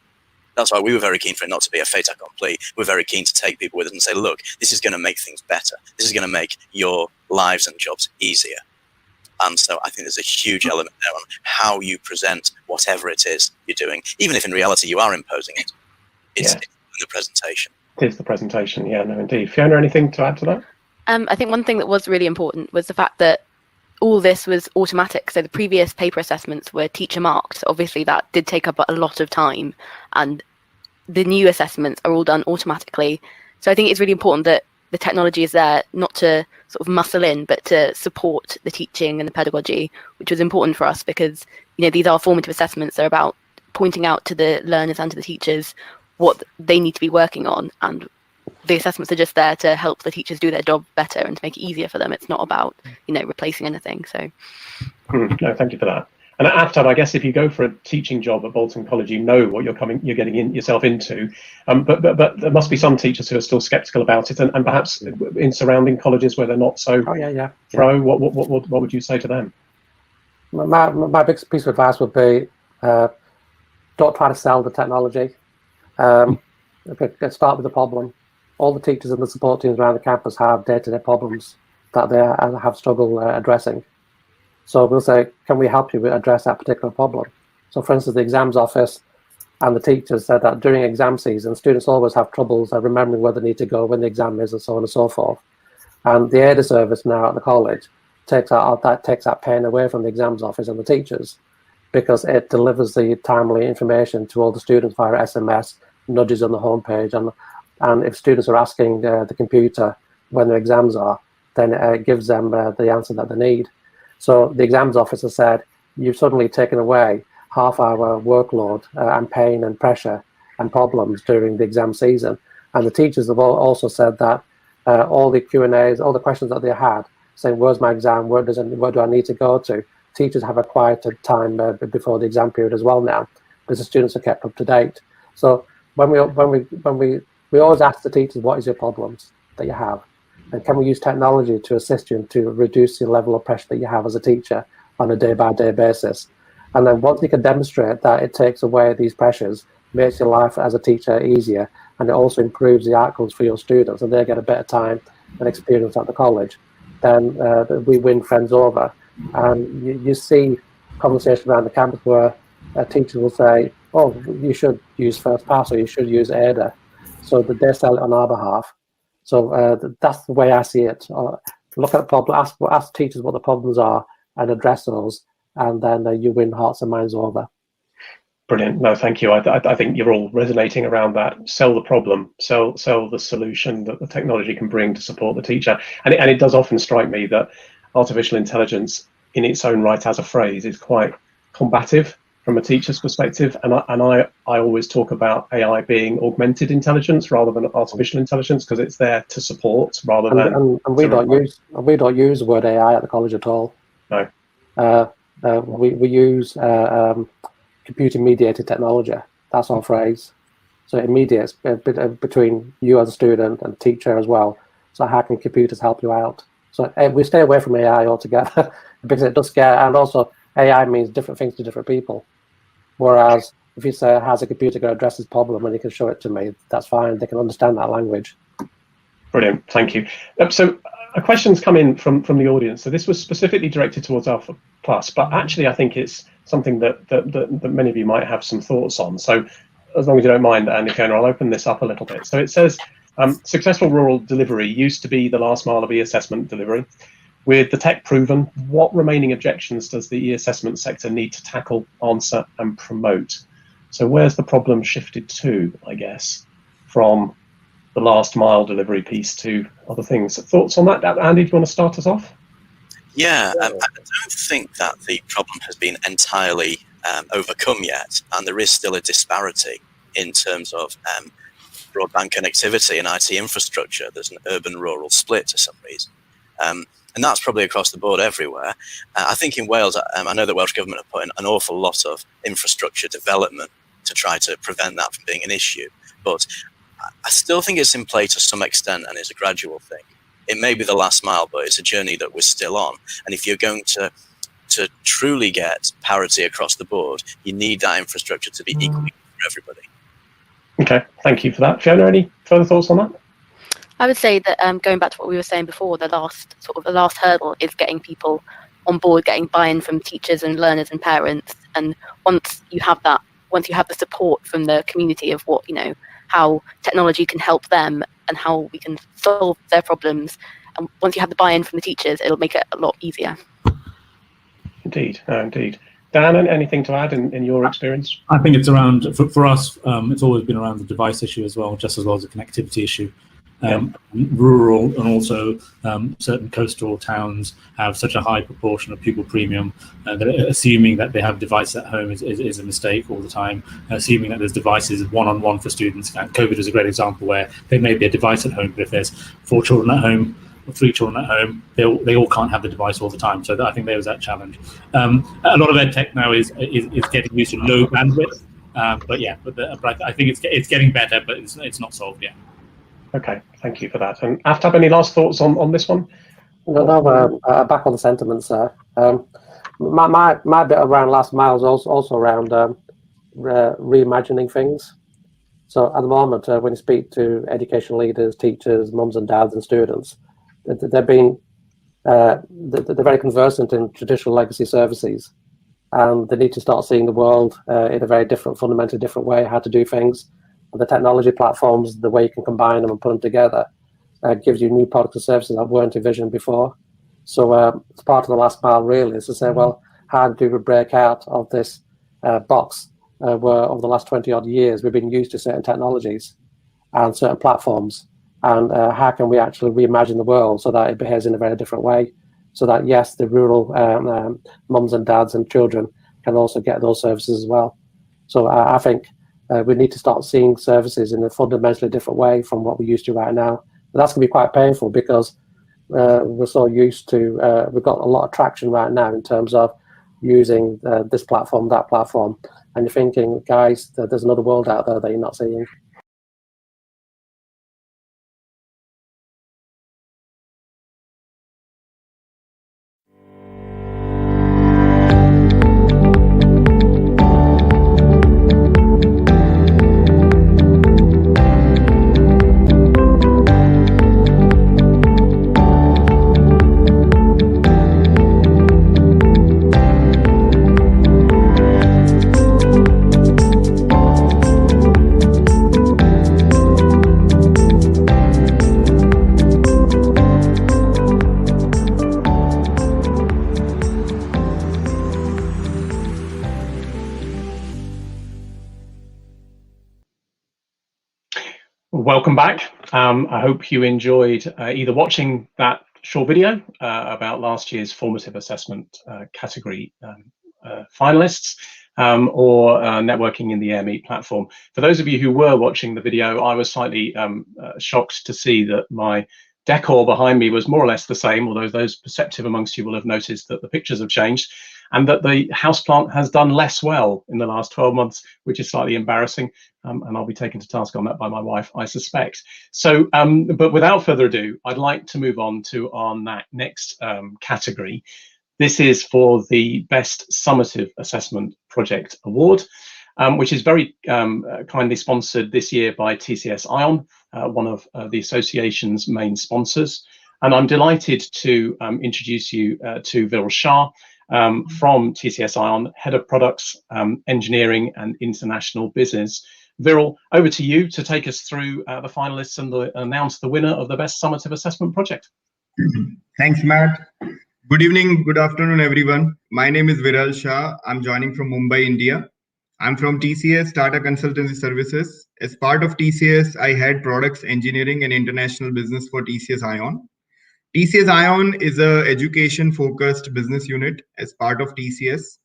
That's why we were very keen for it not to be a fait accompli. We're very keen to take people with us and say, look, this is going to make things better. This is going to make your lives and jobs easier. And so I think there's a huge element there on how you present whatever it is you're doing, even if in reality you are imposing it. It's the presentation. It is the presentation, yeah, no, indeed. Fiona, anything to add to that? I think one thing that was really important was the fact that all this was automatic. So the previous paper assessments were teacher marked. So obviously that did take up a lot of time, and the new assessments are all done automatically. So I think it's really important that the technology is there not to sort of muscle in, but to support the teaching and the pedagogy, which was important for us because, you know, these are formative assessments. They're about pointing out to the learners and to the teachers what they need to be working on, and the assessments are just there to help the teachers do their job better and to make it easier for them. It's not about, you know, replacing anything. So no, thank you for that. And after, I guess if you go for a teaching job at Bolton College, you know what you're getting yourself into. But there must be some teachers who are still sceptical about it, and perhaps in surrounding colleges where they're not so pro. What would you say to them? My biggest piece of advice would be don't try to sell the technology. Start with the problem. All the teachers and the support teams around the campus have day-to-day problems that they have struggled addressing. So we'll say, can we help you address that particular problem? So for instance, the exams office and the teachers said that during exam season, students always have troubles remembering where they need to go, when the exam is, and so on and so forth. And the ADA service now at the college takes that pain away from the exams office and the teachers, because it delivers the timely information to all the students via SMS, nudges on the homepage. And if students are asking the computer when their exams are, then it gives them the answer that they need. So the exams officer said, you've suddenly taken away half our workload and pain and pressure and problems during the exam season. And the teachers have also said that all the Q&As, all the questions that they had, saying, where's my exam, where do I need to go to? Teachers have a quieter time before the exam period as well now, because the students are kept up to date. So when we always ask the teachers, what is your problems that you have? And can we use technology to assist you and to reduce the level of pressure that you have as a teacher on a day-by-day basis? And then once you can demonstrate that it takes away these pressures, makes your life as a teacher easier, and it also improves the outcomes for your students, and they get a better time and experience at the college, then we win friends over. And you see conversations around the campus where teachers will say, oh, you should use First Pass or you should use ADA, so that they sell it on our behalf. So that's the way I see it. Look at problem, ask teachers what the problems are and address those, and then you win hearts and minds over. Brilliant. No, thank you. I think you're all resonating around that. Sell the problem, sell the solution that the technology can bring to support the teacher. And it does often strike me that artificial intelligence in its own right as a phrase is quite combative from a teacher's perspective. And I always talk about AI being augmented intelligence rather than artificial intelligence, because it's there to support rather than. And we don't use the word AI at the college at all. No. We use computer-mediated technology. That's our phrase. So it mediates between you as a student and teacher as well. So how can computers help you out? So we stay away from AI altogether because it does scare, and also AI means different things to different people. Whereas if you say, how's a computer going to address this problem, and you can show it to me, that's fine. They can understand that language. Brilliant, thank you. So a question's come in from the audience. So this was specifically directed towards Alpha Plus, but actually I think it's something that many of you might have some thoughts on. So as long as you don't mind, Fiona, I'll open this up a little bit. So it says, successful rural delivery used to be the last mile of e-assessment delivery. With the tech proven, what remaining objections does the e-assessment sector need to tackle, answer, and promote? So where's the problem shifted to, I guess, from the last mile delivery piece to other things? Thoughts on that? Andy, do you want to start us off? Yeah, I don't think that the problem has been entirely overcome yet, and there is still a disparity in terms of broadband connectivity and IT infrastructure. There's an urban-rural split to some reason. And that's probably across the board everywhere. I think in Wales, I know that Welsh Government have put in an awful lot of infrastructure development to try to prevent that from being an issue. But I still think it's in play to some extent, and it's a gradual thing. It may be the last mile, but it's a journey that we're still on. And if you're going to truly get parity across the board, you need that infrastructure to be equally for everybody. Okay, thank you for that. Fiona, any further thoughts on that? I would say that going back to what we were saying before, the last hurdle is getting people on board, getting buy-in from teachers and learners and parents. And once you have the support from the community of what, how technology can help them and how we can solve their problems, and once you have the buy-in from the teachers, it'll make it a lot easier. Indeed, indeed. Dan, anything to add in your experience? I think it's around, for us, it's always been around the device issue as well, just as well as the connectivity issue. Rural and also certain coastal towns have such a high proportion of pupil premium that assuming that they have devices at home is a mistake all the time. Assuming that there's devices one-on-one for students. COVID is a great example where there may be a device at home, but if there's 4 children at home or 3 children at home, they all can't have the device all the time. So I think there was that challenge. A lot of ed tech now is getting used to low bandwidth, but I think it's getting better, but it's not solved yet. Okay, thank you for that. And Aftab, any last thoughts on this one? No, back on the sentiments there. My bit around last mile is also around reimagining things. So at the moment, when you speak to education leaders, teachers, mums and dads and students, they're very conversant in traditional legacy services. And they need to start seeing the world in a very different, fundamentally different way, how to do things. The technology platforms, the way you can combine them and put them together, gives you new products and services that weren't envisioned before. So it's part of the last mile really is to say, well, how do we break out of this box where over the last 20 odd years we've been used to certain technologies and certain platforms, and how can we actually reimagine the world so that it behaves in a very different way? so that, yes, the rural mums and dads and children can also get those services as well. So I think we need to start seeing services in a fundamentally different way from what we're used to right now. But that's going to be quite painful because we're so used to, we've got a lot of traction right now in terms of using this platform, that platform, and you're thinking, guys, there's another world out there that you're not seeing. Welcome back. I hope you enjoyed either watching that short video about last year's formative assessment category finalists or networking in the AirMeet platform. For those of you who were watching the video, I was slightly shocked to see that my decor behind me was more or less the same, although those perceptive amongst you will have noticed that the pictures have changed, and that the houseplant has done less well in the last 12 months, which is slightly embarrassing. And I'll be taken to task on that by my wife, I suspect. So, but without further ado, I'd like to move on to our next category. This is for the Best Summative Assessment Project Award, which is very kindly sponsored this year by TCS ION, one of the association's main sponsors. And I'm delighted to introduce you to Viral Shah from TCS ION, Head of Products, Engineering and International Business. Viral, over to you to take us through the finalists and announce the winner of the Best Summative Assessment Project. Thanks, Matt. Good evening, good afternoon, everyone. My name is Viral Shah. I'm joining from Mumbai, India. I'm from TCS Tata Consultancy Services. As part of TCS, I head Products, Engineering and International Business for TCS ION. TCS ION is an education-focused business unit as part of TCS.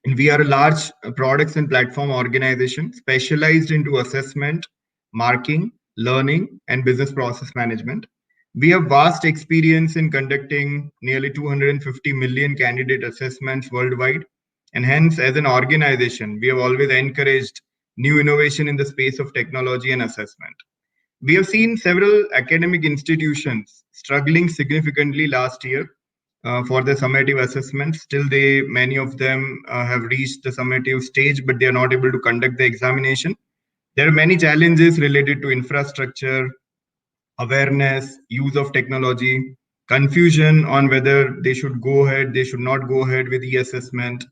And we are a large products and platform organization specialized into assessment, marking, learning, and business process management. We have vast experience in conducting nearly 250 million candidate assessments worldwide. And hence, as an organization, we have always encouraged new innovation in the space of technology and assessment. We have seen several academic institutions struggling significantly last year for the summative assessments. Still, many of them have reached the summative stage, but they are not able to conduct the examination. There are many challenges related to infrastructure, awareness, use of technology, confusion on whether they should go ahead, they should not go ahead with e-assessment.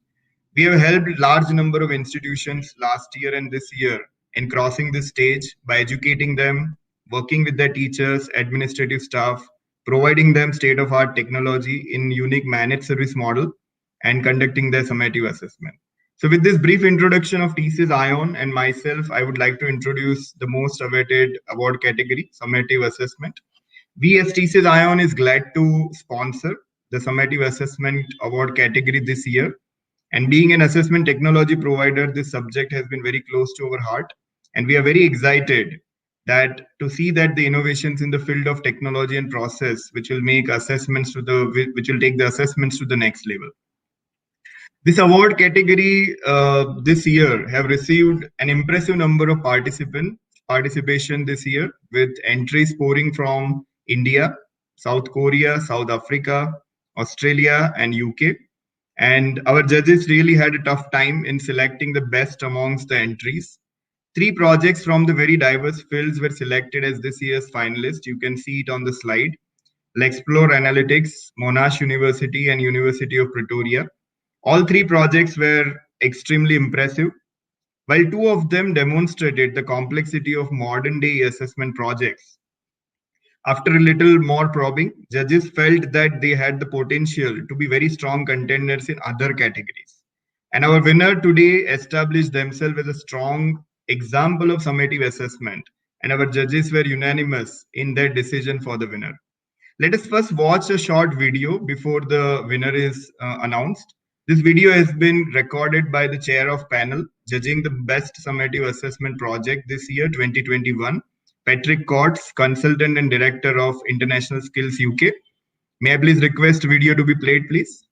We have helped large number of institutions last year and this year in crossing this stage by educating them, working with their teachers, administrative staff, providing them state-of-art technology in unique managed service model, and conducting their summative assessment. So with this brief introduction of TCS ION and myself, I would like to introduce the most awaited award category, summative assessment. We as TCS ION is glad to sponsor the summative assessment award category this year. And being an assessment technology provider, this subject has been very close to our heart. And we are very excited that to see that the innovations in the field of technology and process, which will make assessments which will take the assessments to the next level. This award category this year have received an impressive number of participation this year, with entries pouring from India, South Korea, South Africa, Australia, and UK. And our judges really had a tough time in selecting the best amongst the entries. 3 projects from the very diverse fields were selected as this year's finalists. You can see it on the slide. Explore Analytics, Monash University, and University of Pretoria. All 3 projects were extremely impressive, while 2 of them demonstrated the complexity of modern-day assessment projects. After a little more probing, judges felt that they had the potential to be very strong contenders in other categories. And our winner today established themselves as a strong example of summative assessment, and our judges were unanimous in their decision for the winner. Let us first watch a short video before the winner is announced. This video has been recorded by the chair of panel judging the best summative assessment project this year, 2021, Patrick Courts, consultant and director of International Skills UK. May I please request video to be played, please?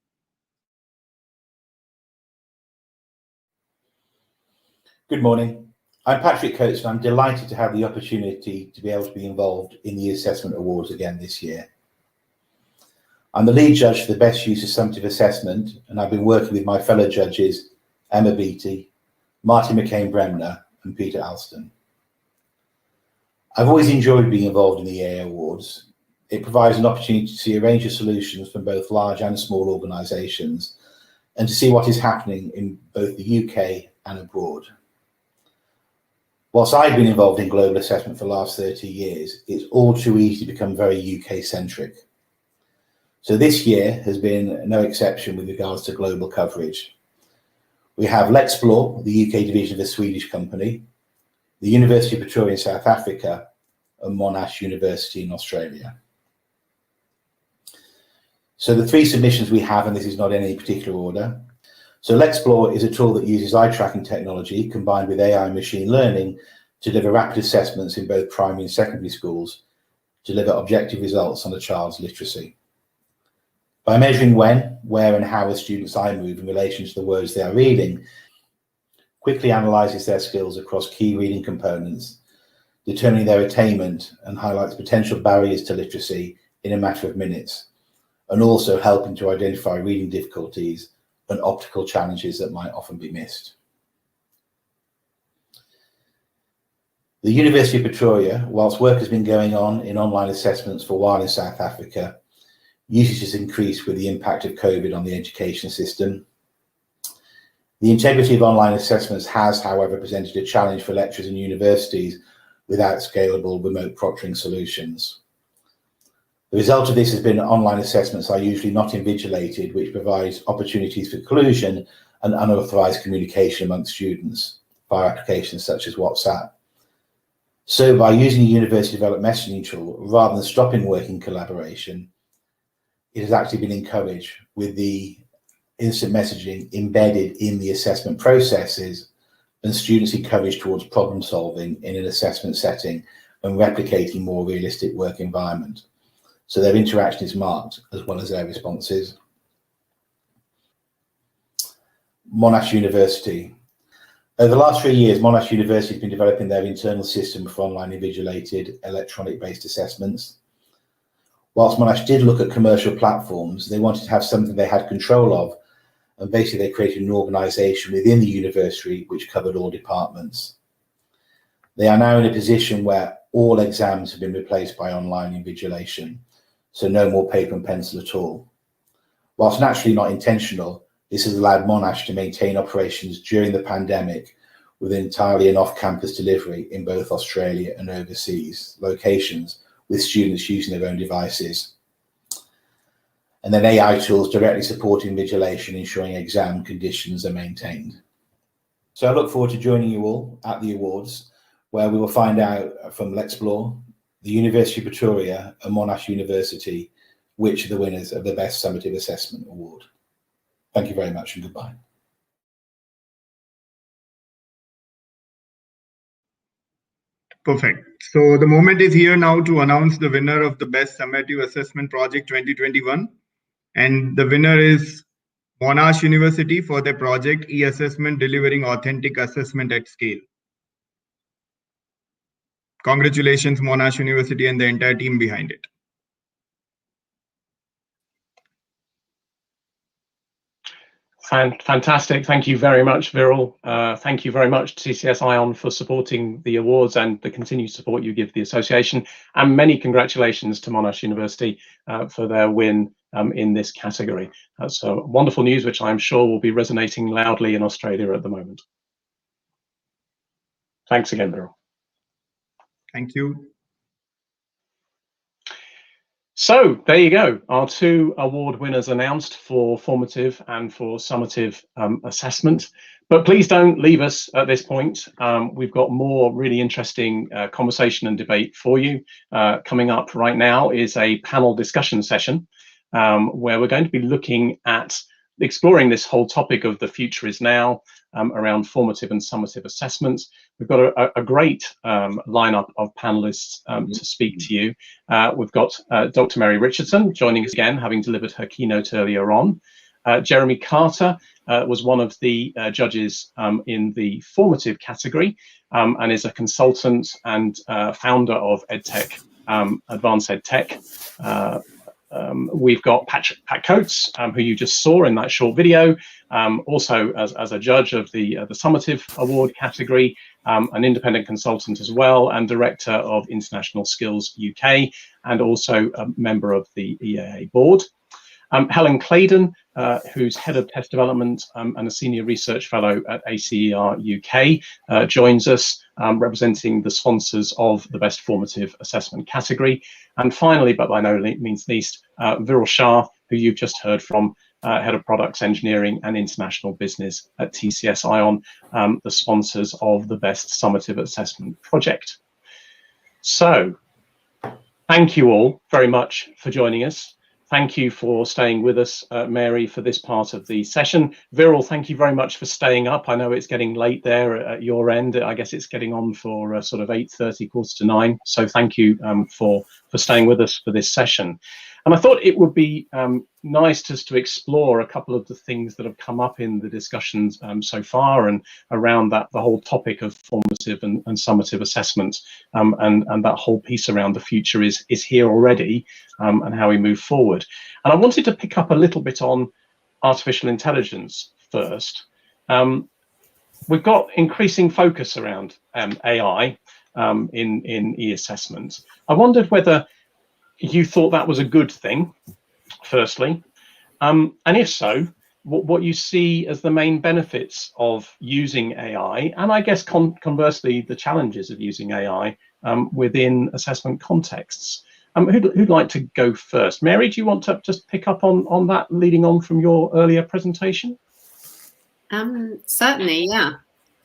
Good morning. I'm Patrick Coates, and I'm delighted to have the opportunity to be able to be involved in the Assessment Awards again this year. I'm the lead judge for the best use of summative assessment, and I've been working with my fellow judges, Emma Beattie, Martin McCain-Bremner, and Peter Alston. I've always enjoyed being involved in the AA Awards. It provides an opportunity to see a range of solutions from both large and small organisations, and to see what is happening in both the UK and abroad. Whilst I've been involved in global assessment for the last 30 years, it's all too easy to become very UK-centric. So this year has been no exception with regards to global coverage. We have Lexplore, the UK division of a Swedish company, the University of Pretoria in South Africa, and Monash University in Australia. So the three submissions we have, and this is not in any particular order. So Lexplore is a tool that uses eye tracking technology combined with AI and machine learning to deliver rapid assessments in both primary and secondary schools to deliver objective results on a child's literacy. By measuring when, where and how a student's eye move in relation to the words they are reading, quickly analyses their skills across key reading components, determining their attainment, and highlights potential barriers to literacy in a matter of minutes, and also helping to identify reading difficulties and optical challenges that might often be missed. The University of Pretoria, whilst work has been going on in online assessments for a while in South Africa, usage has increased with the impact of COVID on the education system. The integrity of online assessments has, however, presented a challenge for lecturers and universities without scalable remote proctoring solutions. The result of this has been that online assessments are usually not invigilated, which provides opportunities for collusion and unauthorized communication amongst students via applications such as WhatsApp. So by using a university-developed messaging tool, rather than stopping working collaboration, it has actually been encouraged with the instant messaging embedded in the assessment processes and students encouraged towards problem solving in an assessment setting and replicating more realistic work environment. So their interaction is marked as well as their responses. Monash University. Over the last 3 years, Monash University has been developing their internal system for online invigilated electronic-based assessments. Whilst Monash did look at commercial platforms, they wanted to have something they had control of, and basically they created an organisation within the university which covered all departments. They are now in a position where all exams have been replaced by online invigilation, so no more paper and pencil at all. Whilst naturally not intentional, this has allowed Monash to maintain operations during the pandemic with entirely an off-campus delivery in both Australia and overseas locations, with students using their own devices. And then AI tools directly supporting invigilation, ensuring exam conditions are maintained. So I look forward to joining you all at the awards, where we will find out from Lexplore, the University of Pretoria and Monash University, which are the winners of the Best Summative Assessment Award. Thank you very much and goodbye. Perfect. So the moment is here now to announce the winner of the Best Summative Assessment Project 2021. And the winner is Monash University for their project E-Assessment Delivering Authentic Assessment at Scale. Congratulations, Monash University and the entire team behind it. Fantastic. Thank you very much, Viral. Thank you very much, TCS ION, for supporting the awards and the continued support you give the association. And many congratulations to Monash University for their win in this category. That's wonderful news, which I'm sure will be resonating loudly in Australia at the moment. Thanks again, Viral. Thank you. So there you go, our 2 award winners announced for formative and for summative assessment. But please don't leave us at this point. We've got more really interesting conversation and debate for you. Coming up right now is a panel discussion session where we're going to be looking at exploring this whole topic of the future is now around formative and summative assessments. We've got a great lineup of panelists to speak to you. We've got Dr. Mary Richardson joining us again, having delivered her keynote earlier on. Jeremy Carter was one of the judges in the formative category and is a consultant and founder of EdTech, Advanced EdTech. We've got Pat Coates, who you just saw in that short video, also as a judge of the Summative Award category, an independent consultant as well, and director of International Skills UK, and also a member of the EAA board. Helen Claydon, who's head of test development and a senior research fellow at ACER UK, joins us representing the sponsors of the best formative assessment category. And finally, but by no means least, Viral Shah, who you've just heard from, head of products engineering and international business at TCS Ion, the sponsors of the best summative assessment project. So thank you all very much for joining us. Thank you for staying with us, Mary, for this part of the session. Viral, thank you very much for staying up. I know it's getting late there at your end. I guess it's getting on for sort of 8:30, 8:45. So thank you for staying with us for this session. And I thought it would be nice just to explore a couple of the things that have come up in the discussions so far and around the whole topic of formative and summative assessment and that whole piece around the future is here already and how we move forward. And I wanted to pick up a little bit on artificial intelligence first. We've got increasing focus around AI in e-assessment. I wondered whether you thought that was a good thing, firstly, and if so, what you see as the main benefits of using AI, and I guess conversely, the challenges of using AI within assessment contexts. Who'd like to go first? Mary, do you want to just pick up on that, leading on from your earlier presentation? Certainly, yeah.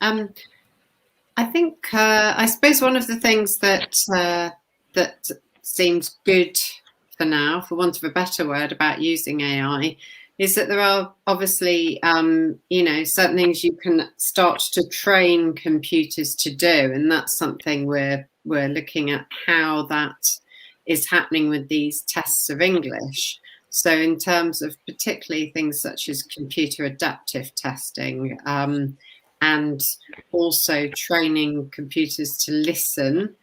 I think, I suppose one of the things that seems good for now, for want of a better word, about using AI is that there are obviously, certain things you can start to train computers to do, and that's something we're looking at how that is happening with these tests of English. So in terms of particularly things such as computer adaptive testing, and also training computers to listen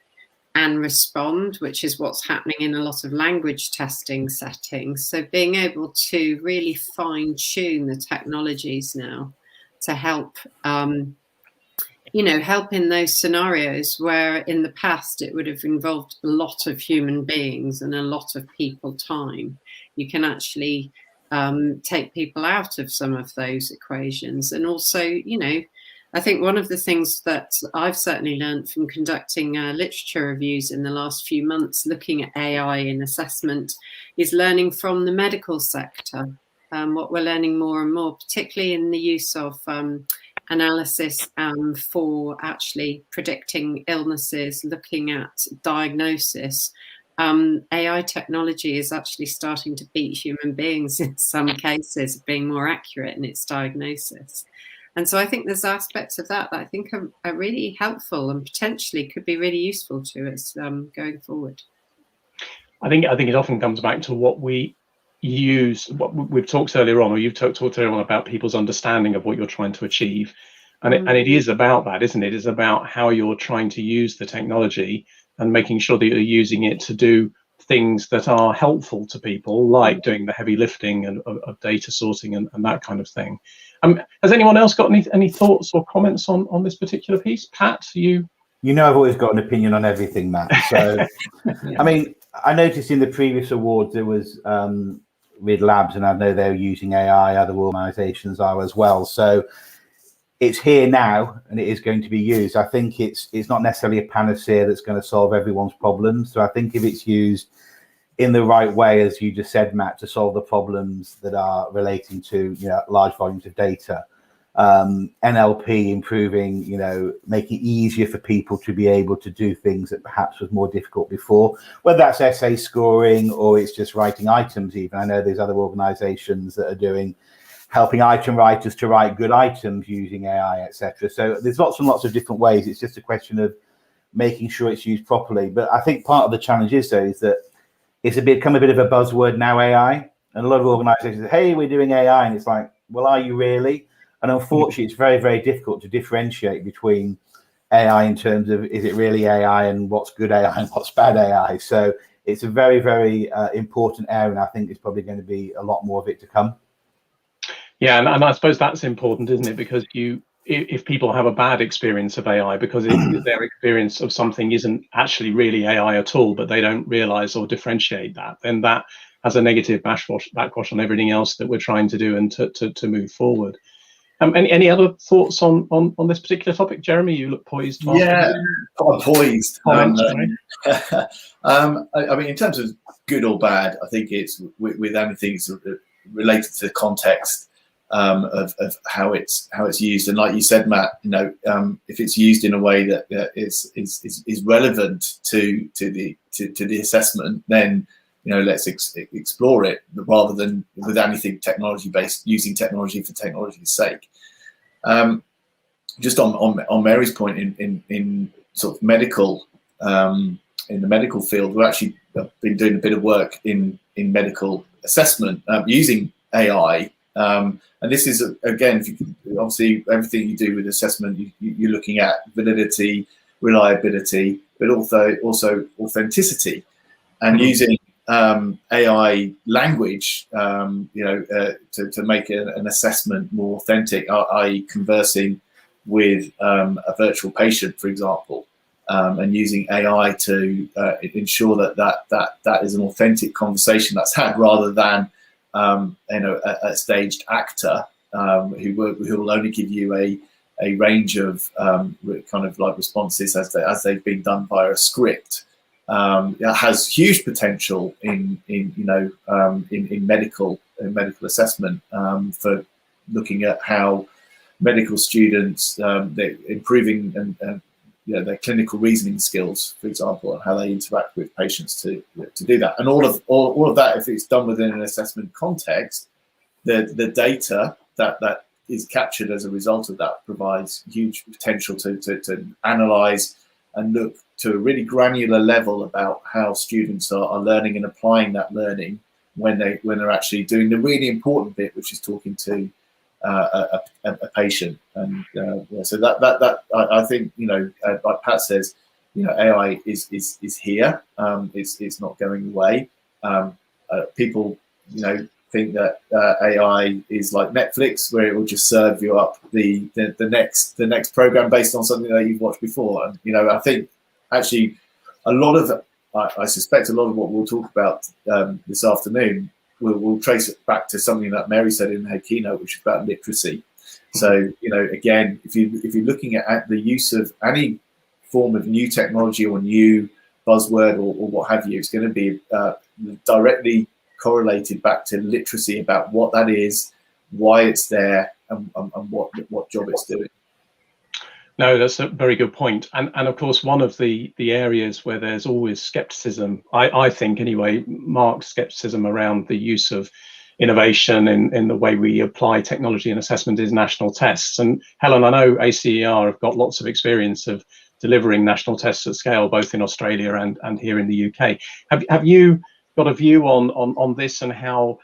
and respond, which is what's happening in a lot of language testing settings. So being able to really fine tune the technologies now to help, help in those scenarios where in the past it would have involved a lot of human beings and a lot of people time. You can actually take people out of some of those equations. And also, I think one of the things that I've certainly learned from conducting literature reviews in the last few months, looking at AI in assessment, is learning from the medical sector. What we're learning more and more, particularly in the use of analysis for actually predicting illnesses, looking at diagnosis. AI technology is actually starting to beat human beings in some cases, being more accurate in its diagnosis. And so I think there's aspects of that I think are really helpful and potentially could be really useful to us going forward. I think it often comes back to what we use, what we've talked earlier on, or you've talked earlier on about people's understanding of what you're trying to achieve. And it is about that, isn't it? It's about how you're trying to use the technology and making sure that you're using it to do things that are helpful to people, like doing the heavy lifting and of data sorting and that kind of thing. Has anyone else got any thoughts or comments on this particular piece? Pat, you know I've always got an opinion on everything, Matt. So, yeah. I mean, I noticed in the previous awards there was with labs, and I know they're using AI, other organisations are as well. So it's here now, and it is going to be used. I think it's not necessarily a panacea that's going to solve everyone's problems. So I think if it's used in the right way, as you just said, Matt, to solve the problems that are relating to large volumes of data. NLP improving, making it easier for people to be able to do things that perhaps was more difficult before, whether that's essay scoring or it's just writing items. Even I know there's other organizations that are helping item writers to write good items using AI, etc. So there's lots and lots of different ways. It's just a question of making sure it's used properly. But I think part of the challenge is that it's become a bit of a buzzword now, AI, and a lot of organizations say, hey, we're doing AI, and it's like, well, are you really? And unfortunately, it's very, very difficult to differentiate between AI in terms of, is it really AI and what's good AI and what's bad AI? So it's a very, very important area, and I think there's probably going to be a lot more of it to come. Yeah, and I suppose that's important, isn't it? Because if people have a bad experience of AI because their experience of something isn't actually really AI at all, but they don't realize or differentiate that, then that has a negative backwash on everything else that we're trying to do and to move forward. Any other thoughts on this particular topic? Jeremy, you look poised. Yeah, I'm poised. I mean, in terms of good or bad, I think it's with anything related to the context of how it's used. And like you said, Matt, if it's used in a way that is relevant to the assessment, then let's explore it rather than with anything technology based, using technology for technology's sake. Just on Mary's point, in sort of medical, in the medical field, we've actually been doing a bit of work in medical assessment using AI. And this is, again, obviously everything you do with assessment, you're looking at validity, reliability, but also authenticity, and using AI language, to make an assessment more authentic, i.e. conversing with a virtual patient, for example, and using AI to ensure that is an authentic conversation that's had, rather than a staged actor who will only give you a range of kind of like responses as they've been done via a script. That has huge potential in medical assessment for looking at how medical students they're improving and their clinical reasoning skills, for example, and how they interact with patients to do that. And all of that, if it's done within an assessment context, the data that is captured as a result of that provides huge potential to analyze and look to a really granular level about how students are learning and applying that learning when they're actually doing the really important bit, which is talking to a patient. And so that I think, like Pat says, AI is here. It's not going away. People think that AI is like Netflix, where it will just serve you up the next program based on something that you've watched before. And I think actually a lot of I suspect a lot of what we'll talk about this afternoon we'll trace it back to something that Mary said in her keynote, which is about literacy. So again, if you're looking at the use of any form of new technology or new buzzword or what have you, it's going to be directly correlated back to literacy about what that is, why it's there, and what job it's doing. No, that's a very good point. And of course, one of the areas where there's always skepticism, I think anyway, Mark's skepticism around the use of innovation in the way we apply technology and assessment is national tests. And Helen, I know ACER have got lots of experience of delivering national tests at scale, both in Australia and here in the UK. Have you got a view on this and how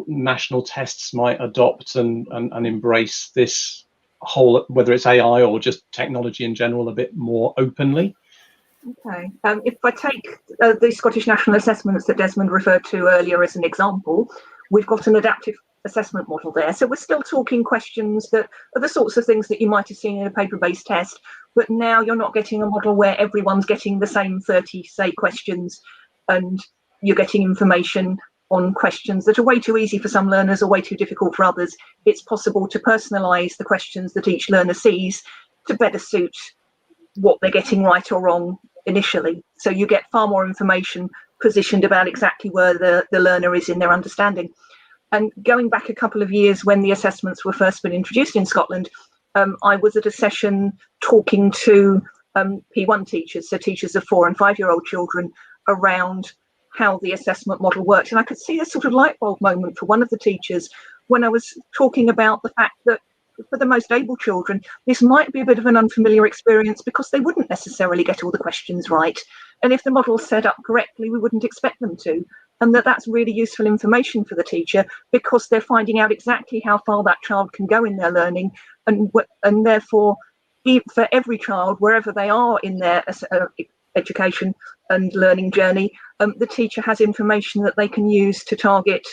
national tests might adopt and embrace this whole, whether it's AI or just technology in general, a bit more openly? Okay, if I take the Scottish National Assessments that Desmond referred to earlier as an example, we've got an adaptive assessment model there. So we're still talking questions that are the sorts of things that you might have seen in a paper-based test, but now you're not getting a model where everyone's getting the same 30, say, questions, and you're getting information on questions that are way too easy for some learners or way too difficult for others. It's possible to personalise the questions that each learner sees to better suit what they're getting right or wrong initially. So you get far more information positioned about exactly where the learner is in their understanding. And going back a couple of years when the assessments were first been introduced in Scotland, I was at a session talking to P1 teachers, so teachers of 4 and 5-year-old children, around how the assessment model worked. And I could see a sort of light bulb moment for one of the teachers when I was talking about the fact that for the most able children, this might be a bit of an unfamiliar experience because they wouldn't necessarily get all the questions right. And if the model's set up correctly, we wouldn't expect them to. And that's really useful information for the teacher because they're finding out exactly how far that child can go in their learning. And therefore, for every child, wherever they are in their education and learning journey, the teacher has information that they can use to target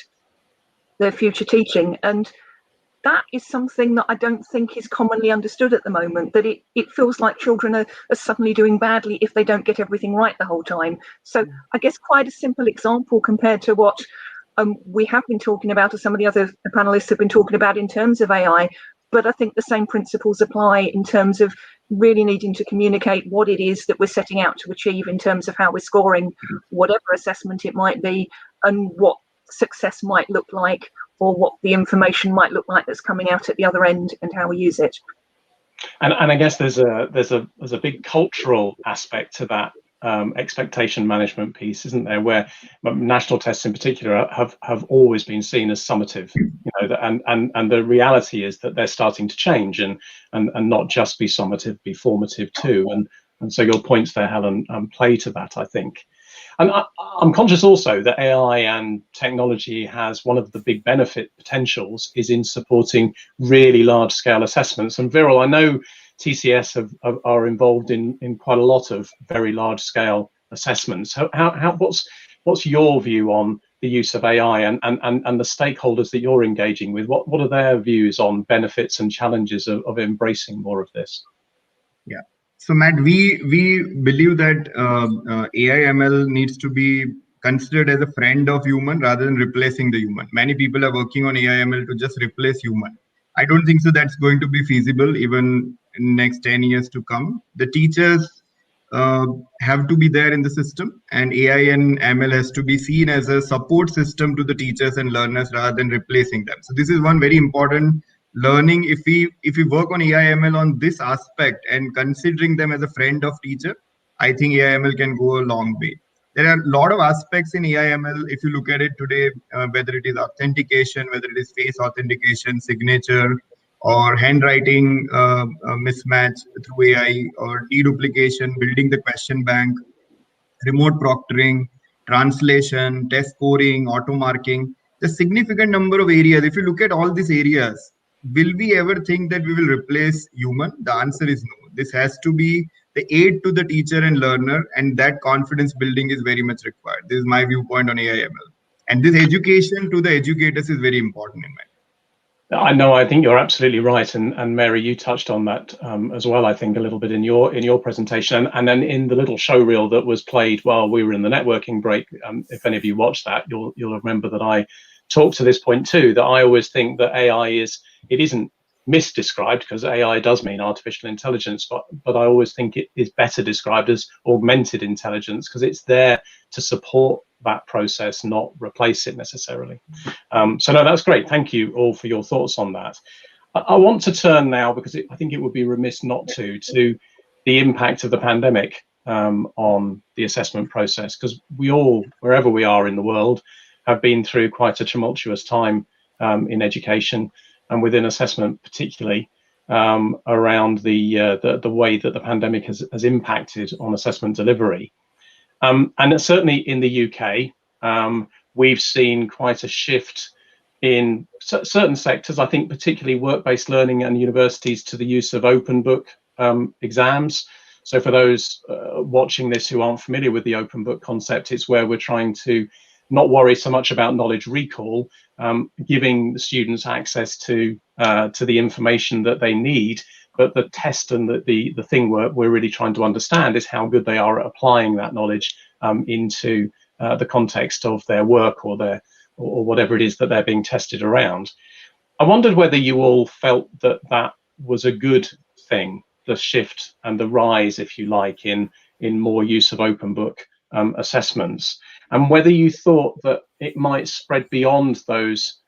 their future teaching. And that is something that I don't think is commonly understood at the moment, that it feels like children are suddenly doing badly if they don't get everything right the whole time. So I guess quite a simple example compared to what we have been talking about, or some of the other panelists have been talking about in terms of AI, but I think the same principles apply in terms of really needing to communicate what it is that we're setting out to achieve in terms of how we're scoring whatever assessment it might be, and what success might look like, or what the information might look like that's coming out at the other end, and how we use it. And I guess there's a big cultural aspect to that expectation management piece, isn't there? Where national tests in particular have always been seen as summative, and the reality is that they're starting to change and not just be summative, be formative too. And so your points there, Helen, play to that, I think. And I'm conscious also that AI and technology has one of the big benefit potentials is in supporting really large scale assessments. And Viral, I know TCS are involved in quite a lot of very large scale assessments. What's your view on the use of AI and the stakeholders that you're engaging with? What are their views on benefits and challenges of embracing more of this? Yeah. So Matt, we believe that AI ML needs to be considered as a friend of human rather than replacing the human. Many people are working on AI ML to just replace human. I don't think so that's going to be feasible even in the next 10 years to come. The teachers have to be there in the system, and AI and ML has to be seen as a support system to the teachers and learners rather than replacing them. So this is one very important learning. If we work on AI ML on this aspect and considering them as a friend of teacher, I think AI ML can go a long way. There are a lot of aspects in AI ML. If you look at it today, whether it is authentication, whether it is face authentication, signature, or handwriting mismatch through AI, or deduplication, building the question bank, remote proctoring, translation, test scoring, auto marking, the significant number of areas. If you look at all these areas, will we ever think that we will replace human? The answer is no. This has to be the aid to the teacher and learner, and that confidence building is very much required. This is my viewpoint on AI ML. And this education to the educators is very important in my opinion. I think you're absolutely right, and Mary, you touched on that as well. I think a little bit in your presentation, and then in the little show reel that was played while we were in the networking break. If any of you watched that, you'll remember that I talked to this point too. That I always think that AI isn't misdescribed, because AI does mean artificial intelligence, but I always think it is better described as augmented intelligence, because it's there to support that process, not replace it necessarily. So no, that's great. Thank you all for your thoughts on that. I want to turn now, because I think it would be remiss not to the impact of the pandemic on the assessment process, because we all, wherever we are in the world, have been through quite a tumultuous time in education, and within assessment particularly, around the way that the pandemic has impacted on assessment delivery. And certainly in the UK, we've seen quite a shift in certain sectors, I think particularly work-based learning and universities, to the use of open book exams. So for those watching this who aren't familiar with the open book concept, it's where we're trying to not worry so much about knowledge recall, giving the students access to the information that they need. But the test and the thing we're really trying to understand is how good they are at applying that knowledge into the context of their work or whatever it is that they're being tested around. I wondered whether you all felt that was a good thing, the shift and the rise, if you like, in more use of open book assessments. and whether you thought that it might spread beyond those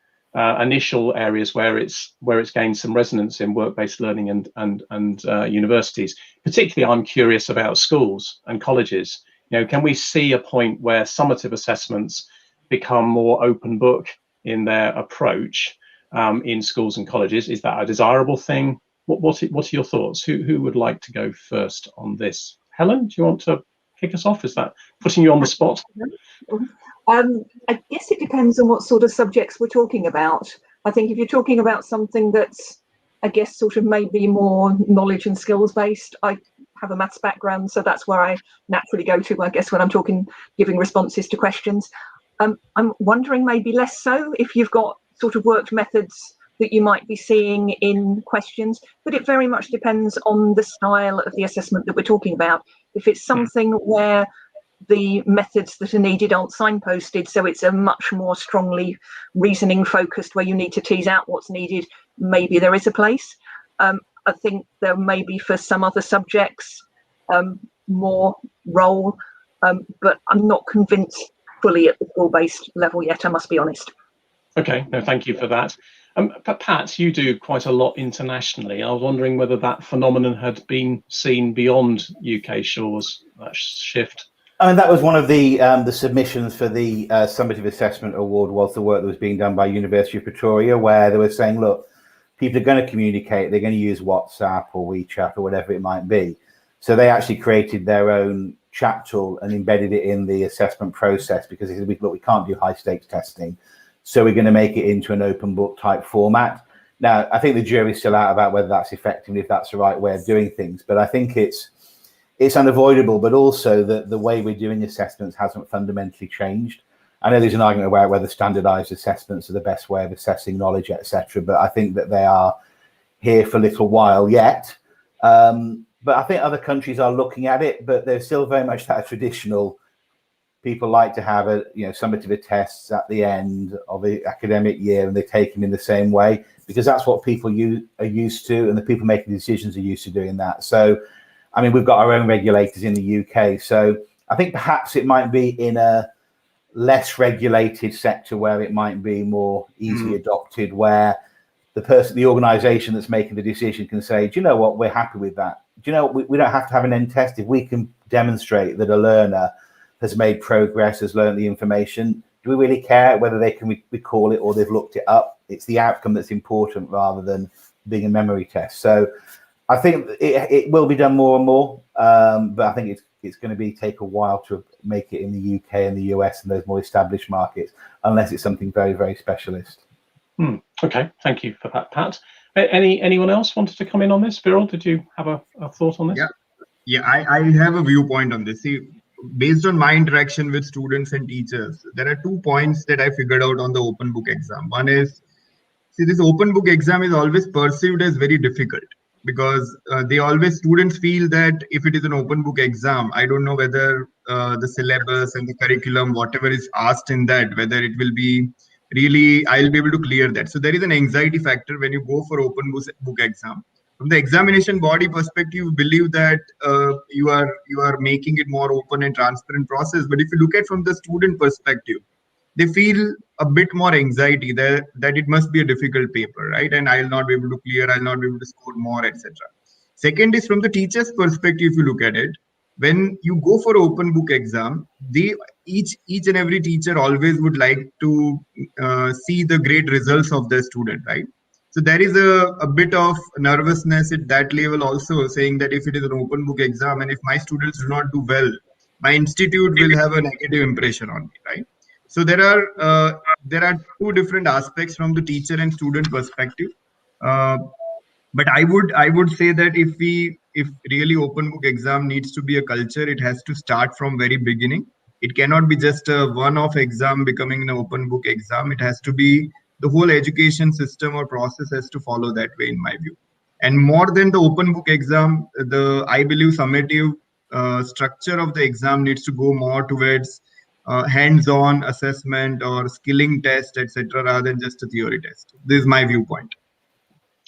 initial areas where it's gained some resonance in work-based learning and universities. Particularly, I'm curious about schools and colleges. Can we see a point where summative assessments become more open book in their approach in schools and colleges? Is that a desirable thing? What are your thoughts? Who would like to go first on this? Helen, do you want to kick us off? Is that putting you on the spot? I guess it depends on what sort of subjects we're talking about. I think if you're talking about something that's, I guess, sort of maybe more knowledge and skills based, I have a maths background, so that's where I naturally go to, I guess, when I'm giving responses to questions. I'm wondering maybe less so if you've got sort of worked methods that you might be seeing in questions, but it very much depends on the style of the assessment that we're talking about. If it's something where the methods that are needed aren't signposted, so it's a much more strongly reasoning focused where you need to tease out what's needed, maybe there is a place. I think there may be for some other subjects more role, but I'm not convinced fully at the school-based level yet, I must be honest. Okay, no, thank you for that. But Pat, you do quite a lot internationally. I was wondering whether that phenomenon had been seen beyond UK shores, that shift. I mean, that was one of the submissions for the Summative Assessment Award, was the work that was being done by University of Pretoria, where they were saying, look, people are going to communicate, they're going to use WhatsApp or WeChat or whatever it might be. So they actually created their own chat tool and embedded it in the assessment process, because they said, look, we can't do high stakes testing, so we're going to make it into an open book type format. Now, I think the jury's still out about whether that's effective and if that's the right way of doing things, but I think it's unavoidable, but also that the way we're doing assessments hasn't fundamentally changed. I know there's an argument about whether standardized assessments are the best way of assessing knowledge, etc., but I think that they are here for a little while yet. But I think other countries are looking at it, but there's still very much that traditional, people like to have summative tests at the end of the academic year, and they take them in the same way, because that's what people are used to, and the people making decisions are used to doing that. So, I mean, we've got our own regulators in the UK, so I think perhaps it might be in a less regulated sector where it might be more easily adopted, where the organization that's making the decision can say, do you know what, we're happy with that. Do you know what, we don't have to have an end test. If we can demonstrate that a learner has made progress, has learned the information, do we really care whether they can recall it or they've looked it up? It's the outcome that's important rather than being a memory test. So I think it will be done more and more, but I think it's going to take a while to make it in the UK and the US and those more established markets, unless it's something very, very specialist. Okay, thank you for that, Pat. Anyone else wanted to come in on this? Viral, did you have a thought on this? Yeah, I have a viewpoint on this. See, based on my interaction with students and teachers, there are 2 points that I figured out on the open book exam. One is, see, this open book exam is always perceived as very difficult, because students feel that if it is an open book exam, I don't know whether the syllabus and the curriculum, whatever is asked in that, whether it will be really, I'll be able to clear that. So there is an anxiety factor when you go for open book exam. From the examination body perspective, you believe that you are making it more open and transparent process. But if you look at from the student perspective, they feel a bit more anxiety that it must be a difficult paper, right? And I'll not be able to clear, I'll not be able to score more, etc. Second is from the teacher's perspective, if you look at it, when you go for open book exam, each and every teacher always would like to see the great results of their student, right? So there is a bit of nervousness at that level also, saying that if it is an open book exam and if my students do not do well, my institute will have a negative impression on me, right? So there are 2 different aspects from the teacher and student perspective. But I would say that if really open book exam needs to be a culture, it has to start from very beginning. It cannot be just a one-off exam becoming an open book exam. It has to be the whole education system or process has to follow that way, in my view. And more than the open book exam, I believe summative structure of the exam needs to go more towards hands-on assessment or skilling test, etc., rather than just a theory test. This is my viewpoint.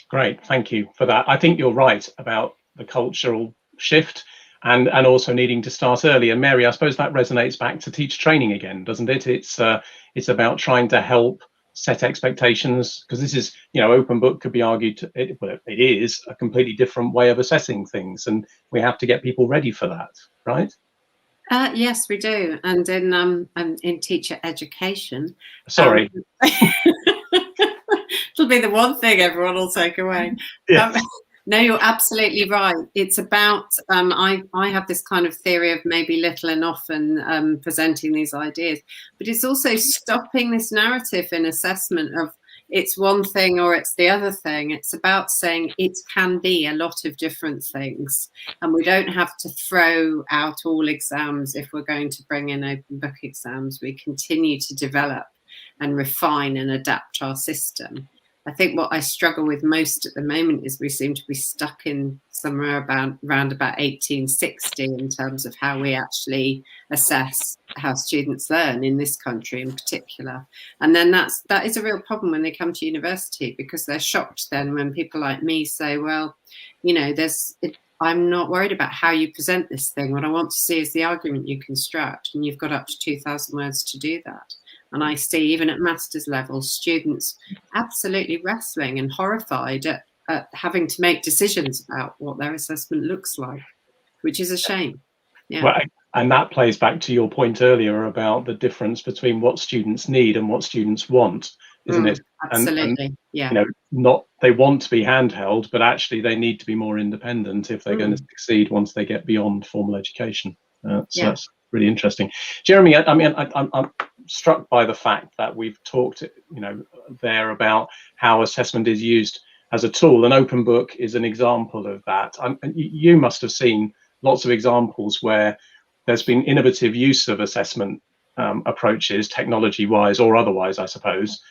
Great, thank you for that. I think you're right about the cultural shift. and also needing to start early. And Mary, I suppose that resonates back to teacher training again, doesn't it? It's about trying to help set expectations, because this is, you know, open book could be argued, it is a completely different way of assessing things, and we have to get people ready for that, right? Yes, we do. And in teacher education. Sorry. It'll be the one thing everyone will take away. Yes. No, you're absolutely right. It's about, I have this kind of theory of maybe little and often presenting these ideas, but it's also stopping this narrative in assessment of it's one thing or it's the other thing. It's about saying it can be a lot of different things, and we don't have to throw out all exams if we're going to bring in open book exams. We continue to develop and refine and adapt our system. I think what I struggle with most at the moment is we seem to be stuck in somewhere around about 1860 in terms of how we actually assess how students learn in this country in particular. And then that is a real problem when they come to university, because they're shocked then when people like me say, well, you know, I'm not worried about how you present this thing. What I want to see is the argument you construct, and you've got up to 2,000 words to do that. And I see, even at master's level, students absolutely wrestling and horrified at having to make decisions about what their assessment looks like, which is a shame. Yeah. Well, and that plays back to your point earlier about the difference between what students need and what students want, isn't it? Absolutely, and, yeah. You know, they want to be handheld, but actually they need to be be independent if they're going to succeed once they get beyond formal education. So that's really interesting. Jeremy, I mean, I'm struck by the fact that we've talked, you know, there about how assessment is used as a tool, and open book is an example of that. You must have seen lots of examples where there's been innovative use of assessment approaches, technology-wise or otherwise, I suppose.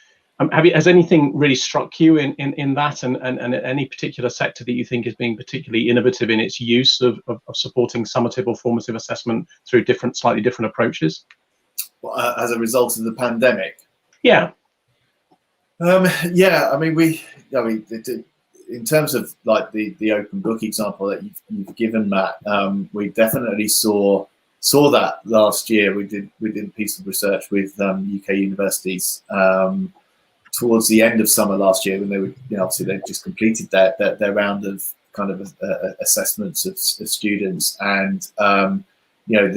Has anything really struck you in that, and any particular sector that you think is being particularly innovative in its use of supporting summative or formative assessment through slightly different approaches? As a result of the pandemic? Yeah. Yeah, I mean, in terms of like the open book example that you've given, Matt, we definitely saw that last year. We did a piece of research with UK universities towards the end of summer last year, when they were, you know, obviously they've just completed their round of kind of assessments of students, and you know,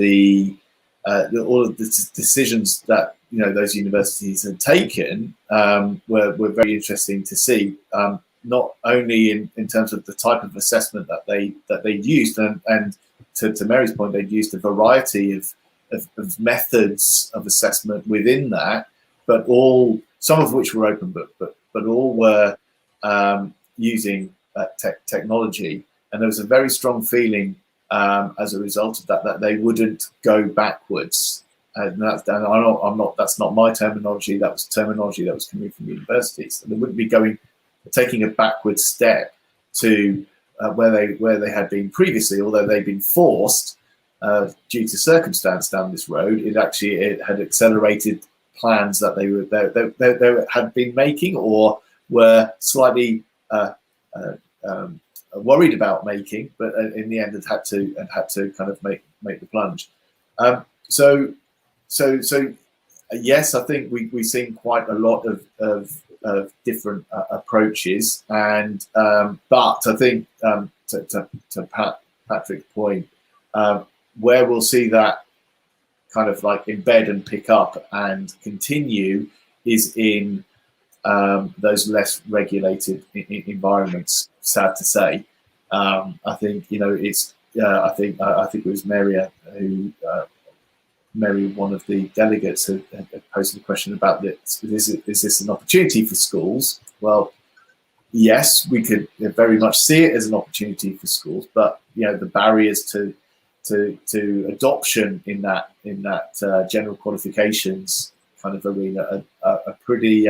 all of the decisions that, you know, those universities had taken were very interesting to see. Not only in terms of the type of assessment that they used, and to Mary's point, they'd used a variety of methods of assessment within that, but some of which were open book, but all were using technology. And there was a very strong feeling as a result of that they wouldn't go backwards. And that's not my terminology. That was terminology that was coming from universities. And they wouldn't be taking a backward step to where they had been previously, although they'd been forced due to circumstance down this road. It had accelerated plans that they had been making, or were slightly worried about making, but in the end had to kind of make the plunge. So yes, I think we've seen quite a lot of different approaches, and but I think to Patrick's point, where we'll see that kind of like embed and pick up and continue is in those less regulated environments. Sad to say, I think, you know, it's I think it was Mary Mary, one of the delegates, had posed the question about this: is this an opportunity for schools? Well, yes, we could very much see it as an opportunity for schools, but you know, the barriers to adoption in that general qualifications kind of arena are pretty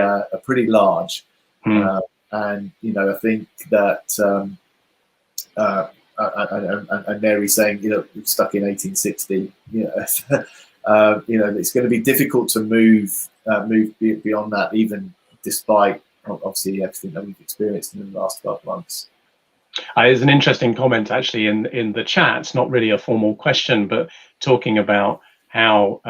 large. And you know, I think that and Mary saying, you know, we're stuck in 1860. You know, you know, it's going to be difficult to move beyond that, even despite obviously everything that we've experienced in the last 12 months. There's an interesting comment actually in the chat, not really a formal question, but talking about how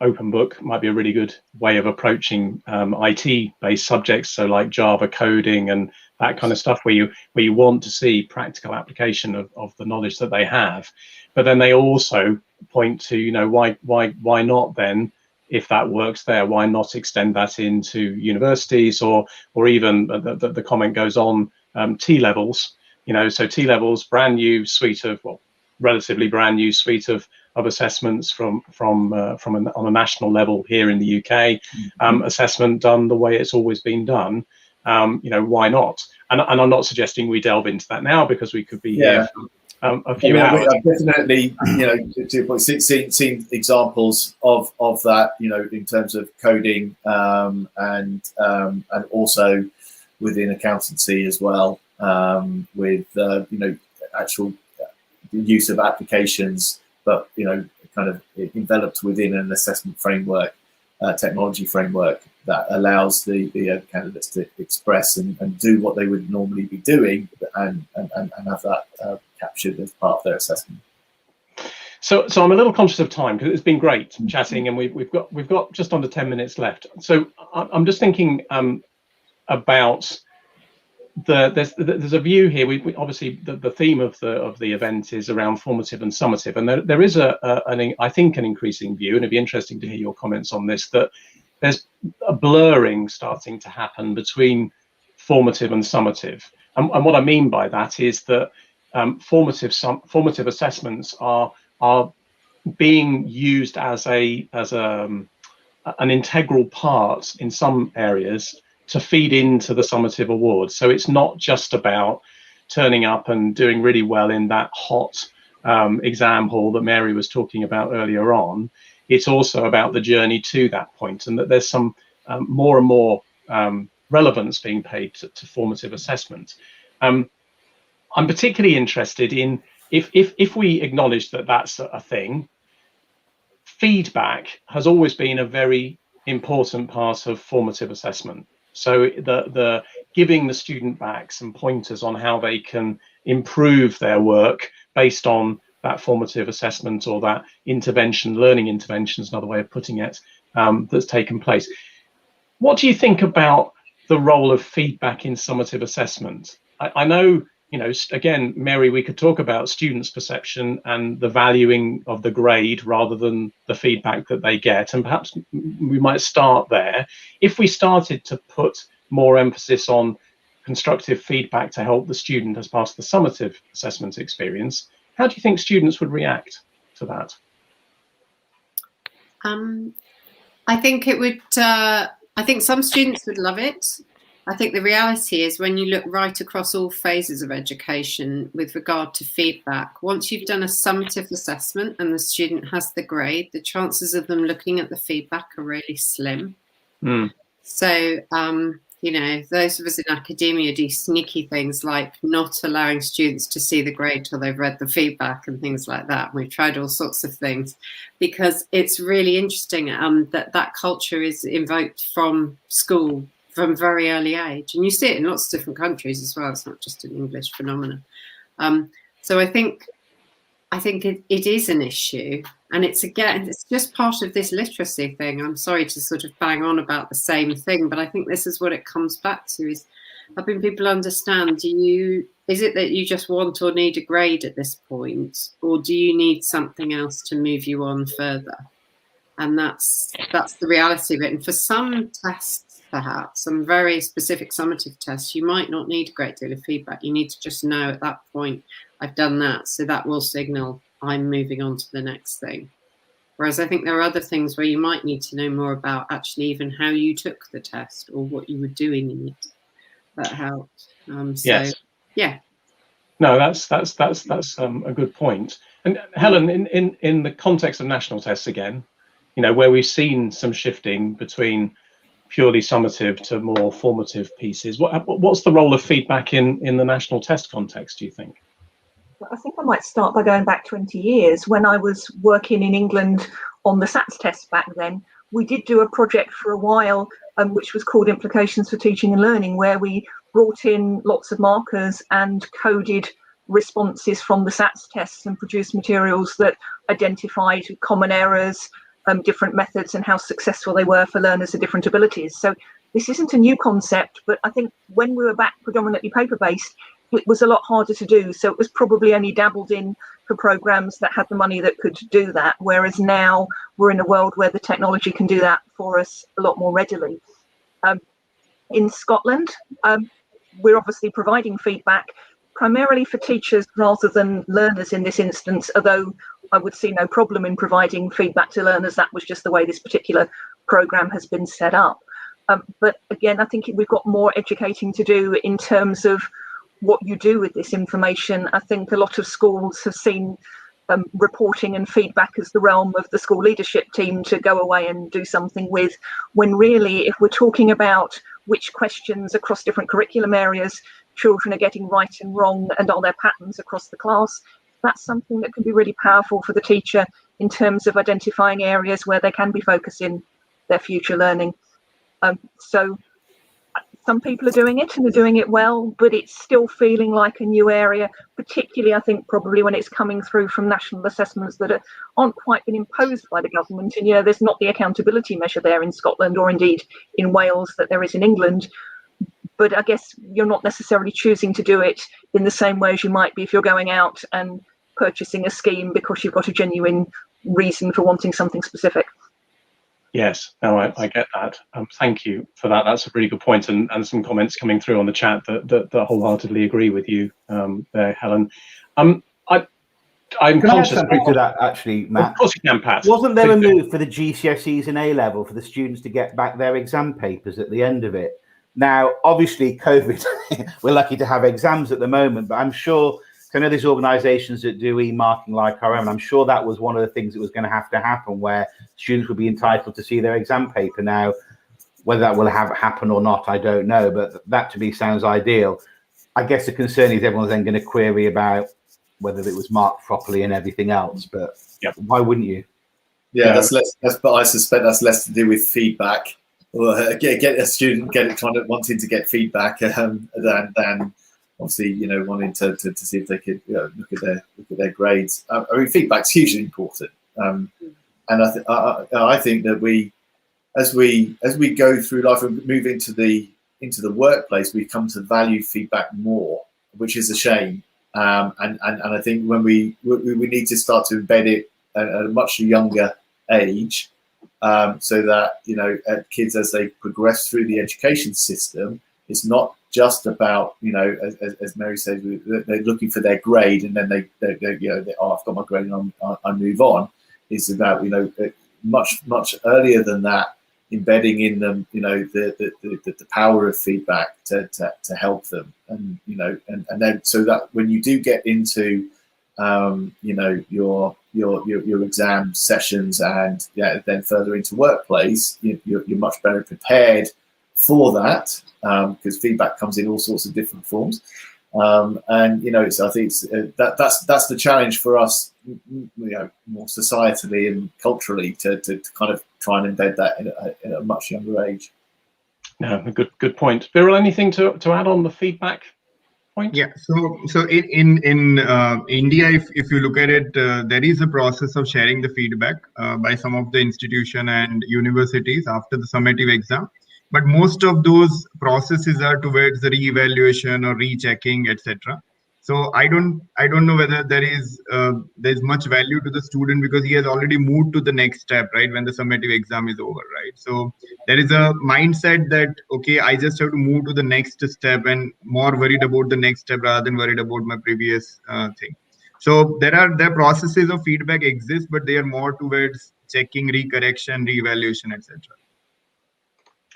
open book might be a really good way of approaching IT-based subjects, so like Java coding and that kind of stuff, where you want to see practical application of the knowledge that they have. But then they also point to, you know, why not then, if that works there, why not extend that into universities, or even the comment goes on T-levels. You know, so T-levels, brand new suite of, well, relatively brand new suite of assessments on a national level here in the UK. Assessment done the way it's always been done. You know, why not? And I'm not suggesting we delve into that now, because we could be here for a few hours. I've definitely, you know, to your point, seen examples of that, you know, in terms of coding and also within accountancy as well. With you know, actual use of applications, but you know, kind of enveloped within an assessment framework, technology framework that allows the candidates to express and do what they would normally be doing, and have that captured as part of their assessment. So I'm a little conscious of time, because it's been great chatting, and we've got just under 10 minutes left. So I'm just thinking about there's a view here. We obviously the theme of the event is around formative and summative, and there is I think an increasing view, and it'd be interesting to hear your comments on this, that there's a blurring starting to happen between formative and summative, and what I mean by that is that formative assessments are being used as an integral part in some areas to feed into the summative awards. So it's not just about turning up and doing really well in that hot exam hall that Mary was talking about earlier on. It's also about the journey to that point, and that there's some more and more relevance being paid to formative assessment. I'm particularly interested in, if we acknowledge that that's a thing, feedback has always been a very important part of formative assessment. So the giving the student back some pointers on how they can improve their work based on that formative assessment, or that intervention, learning intervention is another way of putting it, that's taken place. What do you think about the role of feedback in summative assessment? I know, you know, again, Mary, we could talk about students' perception and the valuing of the grade rather than the feedback that they get, and perhaps we might start there. If we started to put more emphasis on constructive feedback to help the student as part of the summative assessment experience, how do you think students would react to that? I think it would. I think some students would love it. I think the reality is, when you look right across all phases of education with regard to feedback, once you've done a summative assessment and the student has the grade, the chances of them looking at the feedback are really slim. So, you know, those of us in academia do sneaky things like not allowing students to see the grade till they've read the feedback and things like that. We've tried all sorts of things, because it's really interesting that culture is invoked from school from very early age, and you see it in lots of different countries as well. It's not just an English phenomenon. So I think it is an issue, and it's just part of this literacy thing. I'm sorry to sort of bang on about the same thing, but I think this is what it comes back to: is helping people understand, is it that you just want or need a grade at this point, or do you need something else to move you on further? And that's the reality of it. And for some tests, perhaps some very specific summative tests, you might not need a great deal of feedback. You need to just know at that point, I've done that, so that will signal I'm moving on to the next thing. Whereas I think there are other things where you might need to know more about actually even how you took the test or what you were doing in it. That helped. Yes. Yeah. No, that's a good point. And Helen, in the context of national tests again, you know, where we've seen some shifting between purely summative to more formative pieces, what's the role of feedback in the national test context, do you think? I think I might start by going back 20 years. When I was working in England on the SATS test back then, we did do a project for a while, which was called Implications for Teaching and Learning, where we brought in lots of markers and coded responses from the SATS tests and produced materials that identified common errors, different methods, and how successful they were for learners of different abilities. So this isn't a new concept, but I think when we were back predominantly paper-based, it was a lot harder to do. So it was probably only dabbled in for programs that had the money that could do that. Whereas now we're in a world where the technology can do that for us a lot more readily. In Scotland, we're obviously providing feedback primarily for teachers rather than learners in this instance, although I would see no problem in providing feedback to learners. That was just the way this particular program has been set up. But again, I think we've got more educating to do in terms of what you do with this information. I think a lot of schools have seen reporting and feedback as the realm of the school leadership team to go away and do something with, when really, if we're talking about which questions across different curriculum areas children are getting right and wrong, and are there patterns across the class, that's something that can be really powerful for the teacher in terms of identifying areas where they can be focusing their future learning. So some people are doing it and are doing it well, but it's still feeling like a new area, particularly I think probably when it's coming through from national assessments that aren't quite been imposed by the government. And there's not the accountability measure there in Scotland, or indeed in Wales, that there is in England. But I guess you're not necessarily choosing to do it in the same way as you might be if you're going out and purchasing a scheme because you've got a genuine reason for wanting something specific. Yes, no, I get that. Thank you for that. That's a really good point, and some comments coming through on the chat that wholeheartedly agree with you there, Helen. I'm conscious to that, actually, Matt. Of course you can, Pat. Wasn't there a move for the GCSEs and A-level for the students to get back their exam papers at the end of it? Now, obviously, COVID, we're lucky to have exams at the moment, but I'm sure, I know there's organisations that do e-marking like our own. I'm sure that was one of the things that was going to happen, where students would be entitled to see their exam paper. Now, whether that will happen or not, I don't know, but that to me sounds ideal. I guess the concern is everyone's then going to query about whether it was marked properly and everything else, but why wouldn't you? Yeah, that's less. But I suspect that's less to do with feedback, or get a student wanting to get feedback than obviously wanting to see if they could look at their grades. I mean, feedback's hugely important, and I think that we, as we go through life and move into the workplace, we come to value feedback more, which is a shame. And I think when we need to start to embed it at a much younger age, so that kids, as they progress through the education system, it's not just about as Mary says, they're looking for their grade and then they I've got my grade and I move on. It's about much earlier than that, embedding in them the power of feedback to help them, and then so that when you do get into your exam sessions and then further into workplace, you're much better prepared for that, because feedback comes in all sorts of different forms, and I think that's the challenge for us, more societally and culturally, to kind of try and embed that in a much younger age. No, a good point. Viral, anything to add on the feedback point? Yeah, so in India, if you look at it, there is a process of sharing the feedback by some of the institution and universities after the summative exam. But most of those processes are towards the re-evaluation or rechecking, etc. So I don't know whether there's much value to the student, because he has already moved to the next step, right, when the summative exam is over, right? So there is a mindset that, okay, I just have to move to the next step and more worried about the next step rather than worried about my previous thing. So there processes of feedback exist, but they are more towards checking, recorrection, re-evaluation, etc.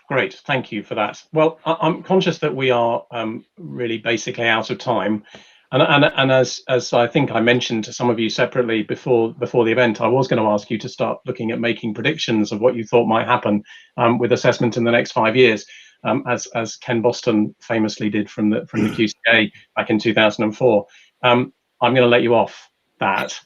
Great, thank you for that. Well, I'm conscious that we are really basically out of time, and as I think I mentioned to some of you separately before the event, I was going to ask you to start looking at making predictions of what you thought might happen with assessment in the next 5 years, as Ken Boston famously did from the QCA back in 2004. I'm going to let you off that,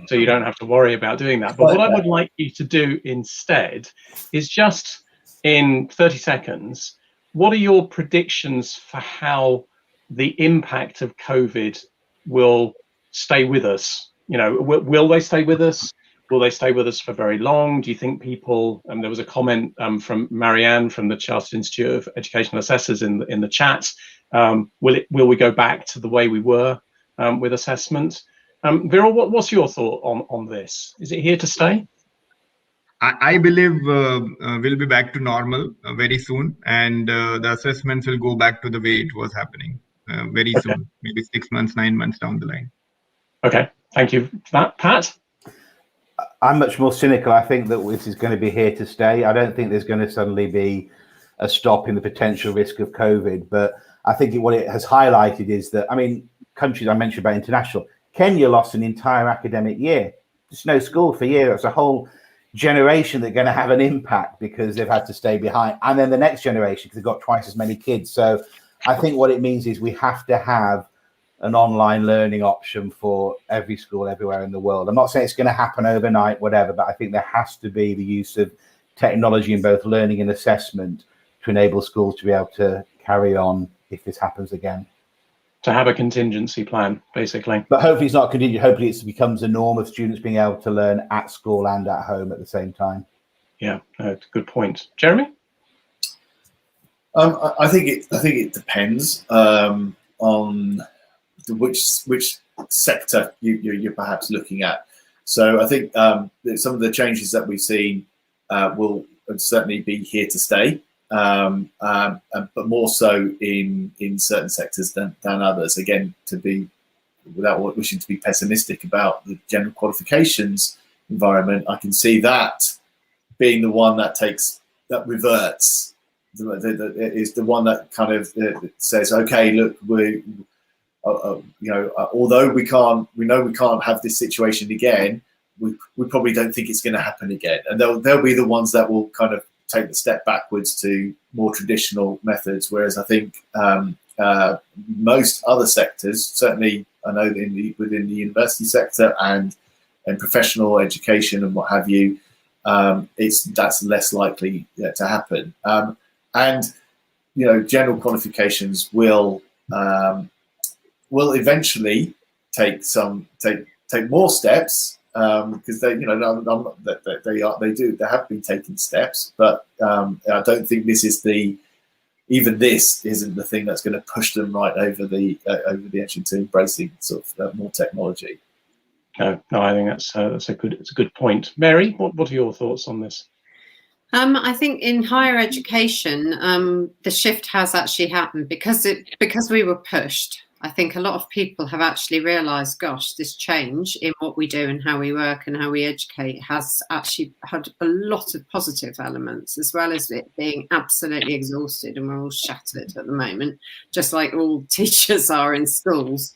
so you don't have to worry about doing that. But what I would like you to do instead is just in 30 seconds, what are your predictions for how the impact of COVID will stay with us? You know, will they stay with us? Will they stay with us for very long? Do you think people, there was a comment from Marianne from the Chartered Institute of Educational Assessors in the chat. Will we go back to the way we were with assessment? Viral, what's your thought on this? Is it here to stay? I believe we'll be back to normal very soon, and the assessments will go back to the way it was happening very soon, maybe 6 months, 9 months down the line. Okay, thank you for that. Pat? I'm much more cynical. I think that this is going to be here to stay. I don't think there's going to suddenly be a stop in the potential risk of COVID, but I think what it has highlighted is that, I mean, countries I mentioned about international, Kenya lost an entire academic year. There's no school for a year. That's a whole generation that are going to have an impact because they've had to stay behind. And then the next generation, because they've got twice as many kids. So I think what it means is we have to have an online learning option for every school everywhere in the world. I'm not saying it's going to happen overnight, whatever, but I think there has to be the use of technology in both learning and assessment to enable schools to be able to carry on if this happens again. To have a contingency plan, basically. But hopefully it's not contingent. Hopefully it becomes a norm of students being able to learn at school and at home at the same time. Yeah, good point. Jeremy? I think it depends on which sector you're perhaps looking at. So I think some of the changes that we've seen will certainly be here to stay, but more so in certain sectors than others. Again, to be without wishing to be pessimistic about the general qualifications environment, I can see that being the one that reverts. Is the one that kind of says, okay, look, although we know we can't have this situation again, we probably don't think it's going to happen again, and they'll be the ones that will kind of take the step backwards to more traditional methods. Whereas I think most other sectors, certainly I know within the university sector and professional education and what have you, that's less likely to happen. And general qualifications will eventually take more steps because they have been taking steps, but I don't think this isn't the thing that's going to push them right over the edge into embracing sort of more technology. No, I think that's a good point. Mary, what are your thoughts on this? I think in higher education, the shift has actually happened because we were pushed. I think a lot of people have actually realised, gosh, this change in what we do and how we work and how we educate has actually had a lot of positive elements, as well as it being absolutely exhausted and we're all shattered at the moment, just like all teachers are in schools.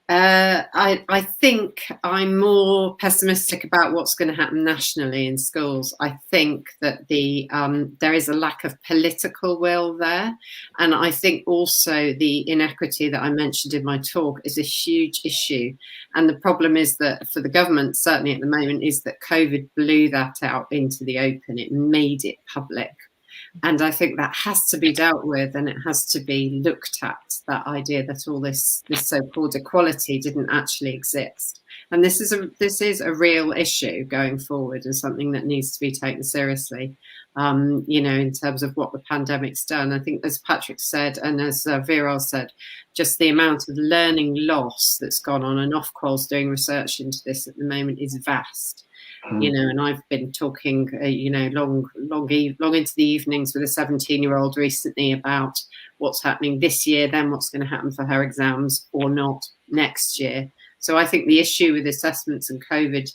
I think I'm more pessimistic about what's going to happen nationally in schools. I think that there is a lack of political will there, and I think also the inequity that I mentioned in my talk is a huge issue. And the problem is that for the government, certainly at the moment, is that COVID blew that out into the open. It made it public. And I think that has to be dealt with, and it has to be looked at, that idea that all this so-called equality didn't actually exist. And this is a real issue going forward, and something that needs to be taken seriously, in terms of what the pandemic's done. I think, as Patrick said, and as Viral said, just the amount of learning loss that's gone on, and Ofqual's doing research into this at the moment, is vast. And I've been talking, long into the evenings with a 17-year-old recently about what's happening this year, then what's going to happen for her exams or not next year. So I think the issue with assessments and COVID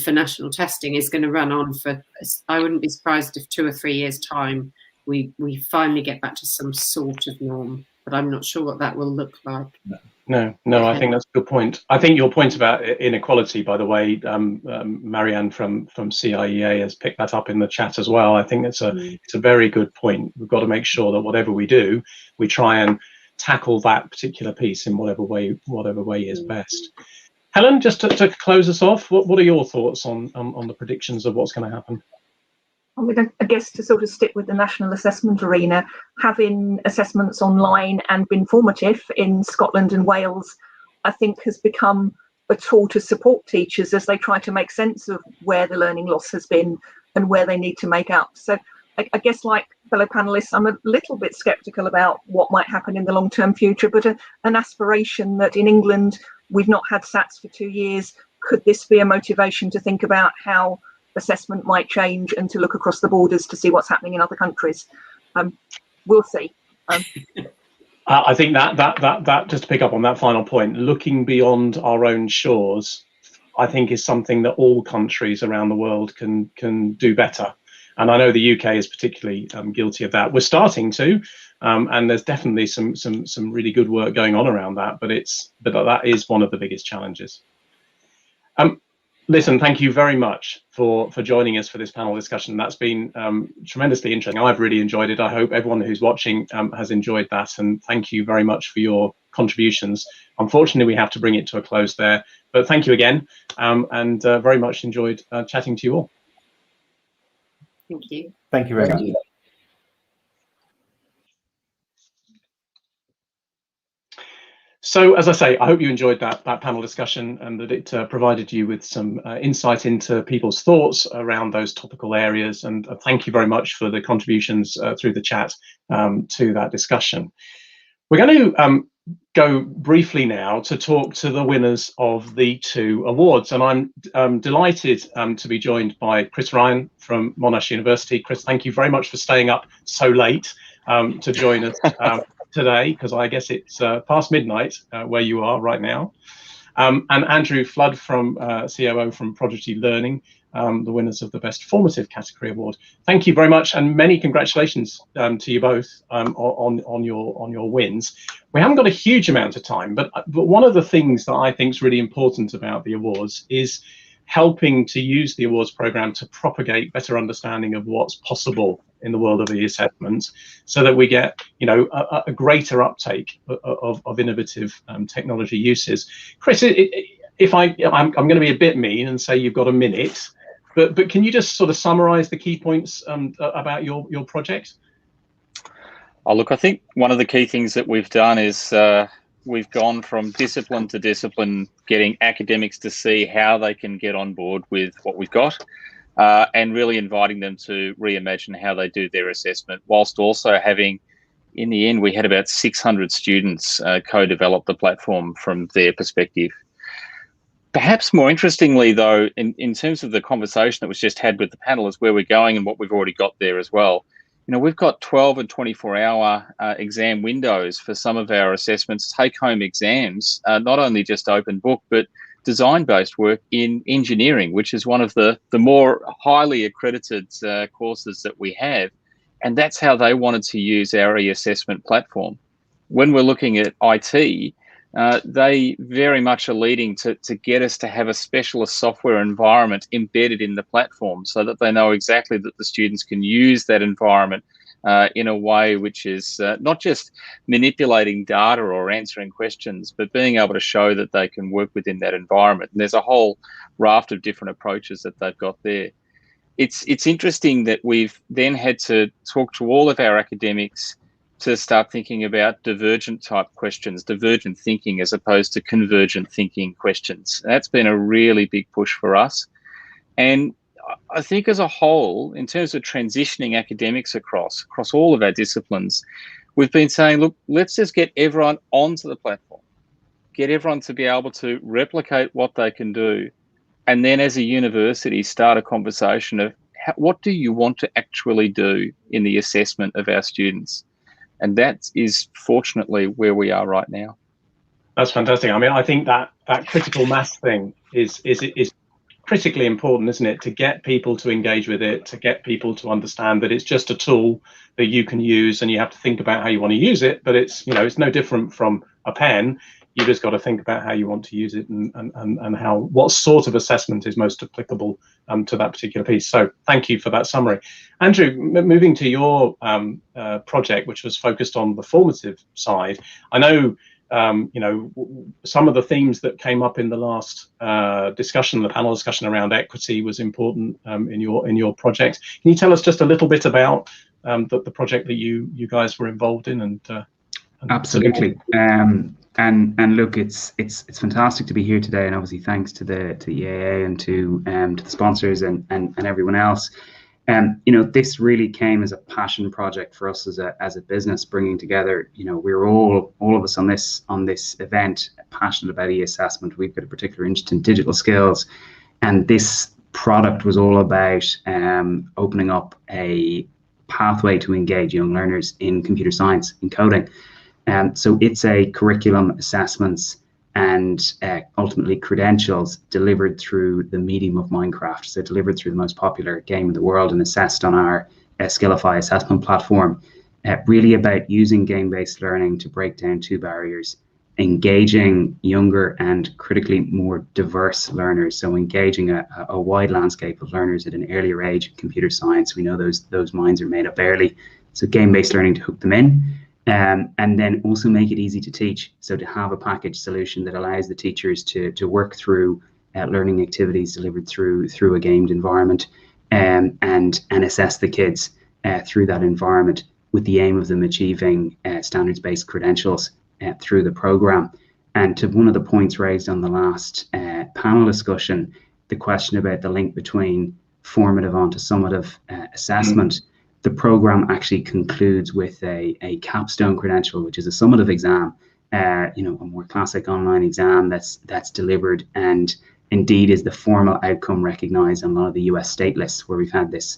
for national testing is going to run on for, I wouldn't be surprised if 2 or 3 years' time we finally get back to some sort of norm, but I'm not sure what that will look like. No, I think that's a good point. I think your point about inequality, by the way, Marianne from CIEA has picked that up in the chat as well. I think it's a very good point. We've got to make sure that whatever we do, we try and tackle that particular piece in whatever way is best. Helen, just to close us off, what are your thoughts on the predictions of what's going to happen? I mean, I guess to sort of stick with the national assessment arena, having assessments online and been formative in Scotland and Wales, I think has become a tool to support teachers as they try to make sense of where the learning loss has been and where they need to make up. So I guess, like fellow panelists, I'm a little bit sceptical about what might happen in the long-term future, but an aspiration that in England we've not had SATs for 2 years. Could this be a motivation to think about how assessment might change and to look across the borders to see what's happening in other countries? We'll see. I think that just to pick up on that final point, looking beyond our own shores, I think is something that all countries around the world can do better. And I know the UK is particularly guilty of that. We're starting to, and there's definitely some really good work going on around that. But that is one of the biggest challenges. Listen, thank you very much for joining us for this panel discussion. That's been tremendously interesting. I've really enjoyed it. I hope everyone who's watching has enjoyed that. And thank you very much for your contributions. Unfortunately, we have to bring it to a close there. But thank you again, and very much enjoyed chatting to you all. Thank you. Thank you very much. So, as I say, I hope you enjoyed that panel discussion and that it provided you with some insight into people's thoughts around those topical areas. And thank you very much for the contributions through the chat to that discussion. We're going to go briefly now to talk to the winners of the 2 awards. And I'm delighted to be joined by Chris Ryan from Monash University. Chris, thank you very much for staying up so late to join us today, because I guess it's past midnight where you are right now. And Andrew Flood from COO from Prodigy Learning, the winners of the Best Formative Category Award. Thank you very much, and many congratulations to you both on your wins. We haven't got a huge amount of time, but one of the things that I think is really important about the awards is helping to use the awards program to propagate better understanding of what's possible in the world of the assessments, so that we get, you know, a greater uptake of innovative technology uses. Chris, I'm going to be a bit mean and say you've got a minute, but can you just sort of summarize the key points about your project? Oh, look, I think one of the key things that we've done is we've gone from discipline to discipline, getting academics to see how they can get on board with what we've got, and really inviting them to reimagine how they do their assessment, whilst also having, in the end, we had about 600 students co-develop the platform from their perspective. Perhaps more interestingly, though, in terms of the conversation that was just had with the panel, is where we're going and what we've already got there as well. You know, we've got 12 and 24-hour exam windows for some of our assessments, take-home exams, not only just open book, but design-based work in engineering, which is one of the more highly accredited courses that we have. And that's how they wanted to use our e-assessment platform. When we're looking at IT, they very much are leading to get us to have a specialist software environment embedded in the platform, so that they know exactly that the students can use that environment in a way which is not just manipulating data or answering questions, but being able to show that they can work within that environment. And there's a whole raft of different approaches that they've got there. It's interesting that we've then had to talk to all of our academics to start thinking about divergent type questions, divergent thinking, as opposed to convergent thinking questions. That's been a really big push for us. And I think as a whole, in terms of transitioning academics across all of our disciplines, we've been saying, look, let's just get everyone onto the platform, get everyone to be able to replicate what they can do. And then as a university, start a conversation of what do you want to actually do in the assessment of our students? And that is fortunately where we are right now. That's fantastic. I mean, I think that critical mass thing is critically important, isn't it? To get people to engage with it, to get people to understand that it's just a tool that you can use, and you have to think about how you want to use it. But it's, you know, it's no different from a pen. You just got to think about how you want to use it and how, what sort of assessment is most applicable to that particular piece. So thank you for that summary. Andrew, moving to your project, which was focused on the formative side, I know some of the themes that came up in the last discussion, the panel discussion around equity, was important in your project. Can you tell us just a little bit about the project that you guys were involved in? And absolutely. And look, it's fantastic to be here today, and obviously thanks to the EAA and to the sponsors and everyone else. This really came as a passion project for us as a business, bringing together. We're all of us on this event passionate about e-assessment. We've got a particular interest in digital skills, and this product was all about opening up a pathway to engage young learners in computer science, in coding. So it's a curriculum, assessments, and ultimately credentials delivered through the medium of Minecraft. So delivered through the most popular game in the world and assessed on our Skillify assessment platform. Really about using game-based learning to break down two barriers: engaging younger and critically more diverse learners. So engaging a wide landscape of learners at an earlier age in computer science. We know those minds are made up early. So game-based learning to hook them in. And then also make it easy to teach. So to have a package solution that allows the teachers to work through learning activities delivered through a gamed environment, and assess the kids through that environment with the aim of them achieving standards-based credentials through the program. And to one of the points raised on the last panel discussion, the question about the link between formative onto summative assessment. The program actually concludes with a capstone credential, which is a summative exam, a more classic online exam that's delivered, and indeed is the formal outcome recognized on a lot of the US state lists, where we've had this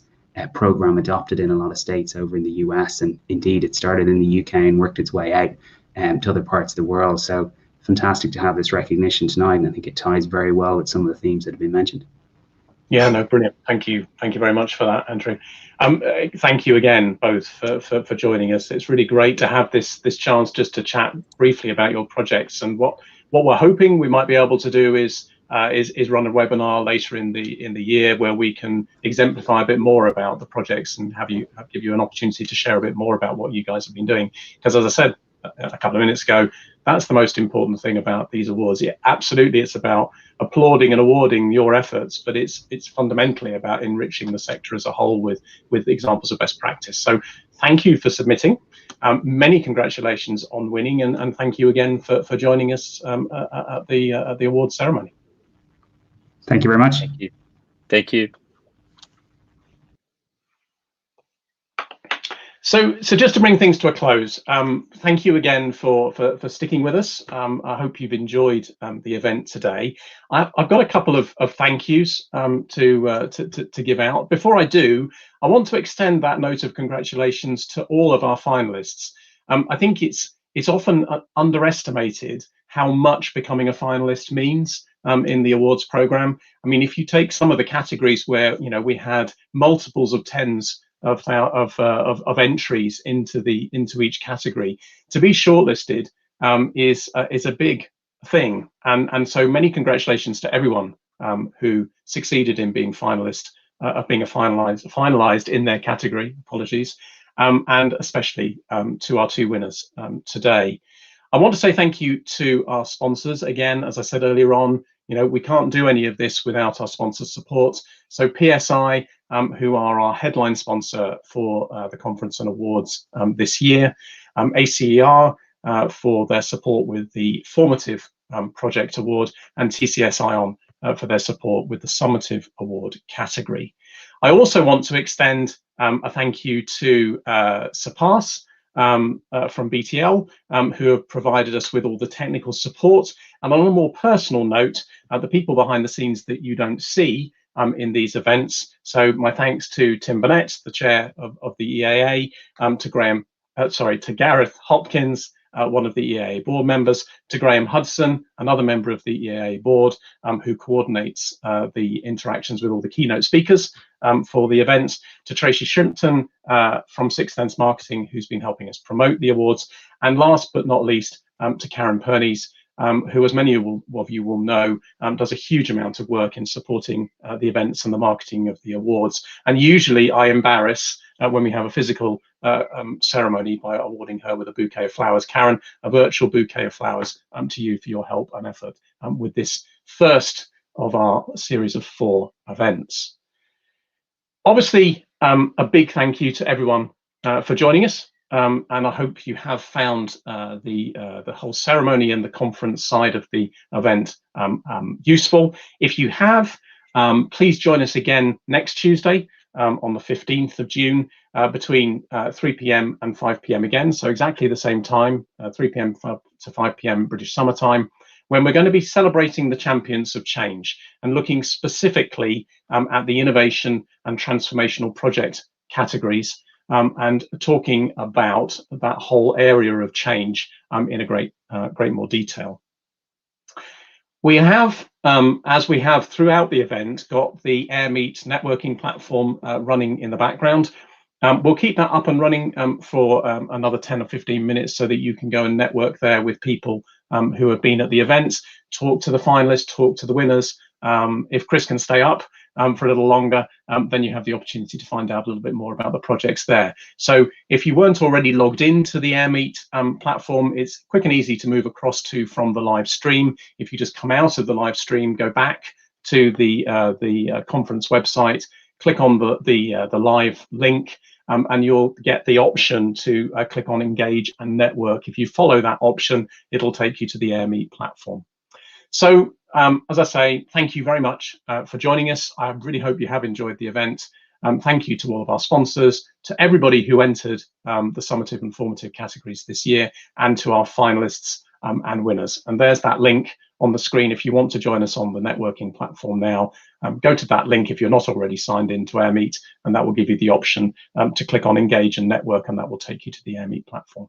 program adopted in a lot of states over in the US, and indeed it started in the UK and worked its way out to other parts of the world. So fantastic to have this recognition tonight, and I think it ties very well with some of the themes that have been mentioned. Yeah, no, brilliant. Thank you very much for that, Andrew. Thank you again both for joining us. It's really great to have this chance just to chat briefly about your projects. And what we're hoping we might be able to do is run a webinar later in the year where we can exemplify a bit more about the projects and give you an opportunity to share a bit more about what you guys have been doing. Because as I said a couple of minutes ago, that's the most important thing about these awards. Yeah, absolutely, it's about applauding and awarding your efforts, but it's fundamentally about enriching the sector as a whole with examples of best practice. So thank you for submitting. Many congratulations on winning, and thank you again for joining us at the awards ceremony. Thank you very much. Thank you. Thank you. So just to bring things to a close, thank you again for sticking with us. I hope you've enjoyed the event today. I've got a couple of thank yous to give out. Before I do, I want to extend that note of congratulations to all of our finalists. I think it's often underestimated how much becoming a finalist means in the awards program. I mean, if you take some of the categories where we had multiples of tens of entries into each category, to be shortlisted is a big thing, and so many congratulations to everyone who succeeded in being finalist, finalized in their category. Apologies, and especially to our two winners today. I want to say thank you to our sponsors again. As I said earlier on, we can't do any of this without our sponsors' support. So PSI, who are our headline sponsor for the conference and awards this year, ACER for their support with the Formative Project Award, and TCS ION for their support with the Summative Award category. I also want to extend a thank you to Surpass from BTL, who have provided us with all the technical support. And on a more personal note, the people behind the scenes that you don't see in these events. So my thanks to Tim Burnett, the chair of the EAA, to Gareth Hopkins, one of the EAA board members, to Graham Hudson, another member of the EAA board, who coordinates the interactions with all the keynote speakers for the events, to Tracy Shrimpton from Sixth Sense Marketing, who's been helping us promote the awards, and last but not least, to Karen Pernies, who, as many of you will know, does a huge amount of work in supporting the events and the marketing of the awards. And usually I embarrass when we have a physical ceremony by awarding her with a bouquet of flowers. Karen, a virtual bouquet of flowers to you for your help and effort with this first of our series of 4 events. Obviously, a big thank you to everyone for joining us, and I hope you have found the whole ceremony and the conference side of the event useful. If you have, please join us again next Tuesday on the 15th of June between 3 p.m. and 5 p.m. again, so exactly the same time, 3 p.m. to 5 p.m. British Summer Time, when we're going to be celebrating the champions of change and looking specifically at the innovation and transformational project categories and talking about that whole area of change in a great more detail. We have, as we have throughout the event, got the AirMeet networking platform running in the background. We'll keep that up and running for another 10 or 15 minutes so that you can go and network there with people who have been at the events, talk to the finalists, talk to the winners. If Chris can stay up for a little longer, then you have the opportunity to find out a little bit more about the projects there. So if you weren't already logged into the AirMeet platform, it's quick and easy to move across to from the live stream. If you just come out of the live stream, go back to the conference website, click on the live link, and you'll get the option to click on Engage and Network. If you follow that option, it'll take you to the AirMeet platform. So, as I say, thank you very much for joining us. I really hope you have enjoyed the event. Thank you to all of our sponsors, to everybody who entered the summative and formative categories this year, and to our finalists and winners. And there's that link on the screen. If you want to join us on the networking platform now, go to that link if you're not already signed into AirMeet, and that will give you the option to click on Engage and Network, and that will take you to the AirMeet platform.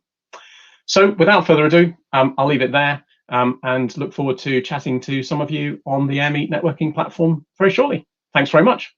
So without further ado, I'll leave it there and look forward to chatting to some of you on the AirMeet networking platform very shortly. Thanks very much.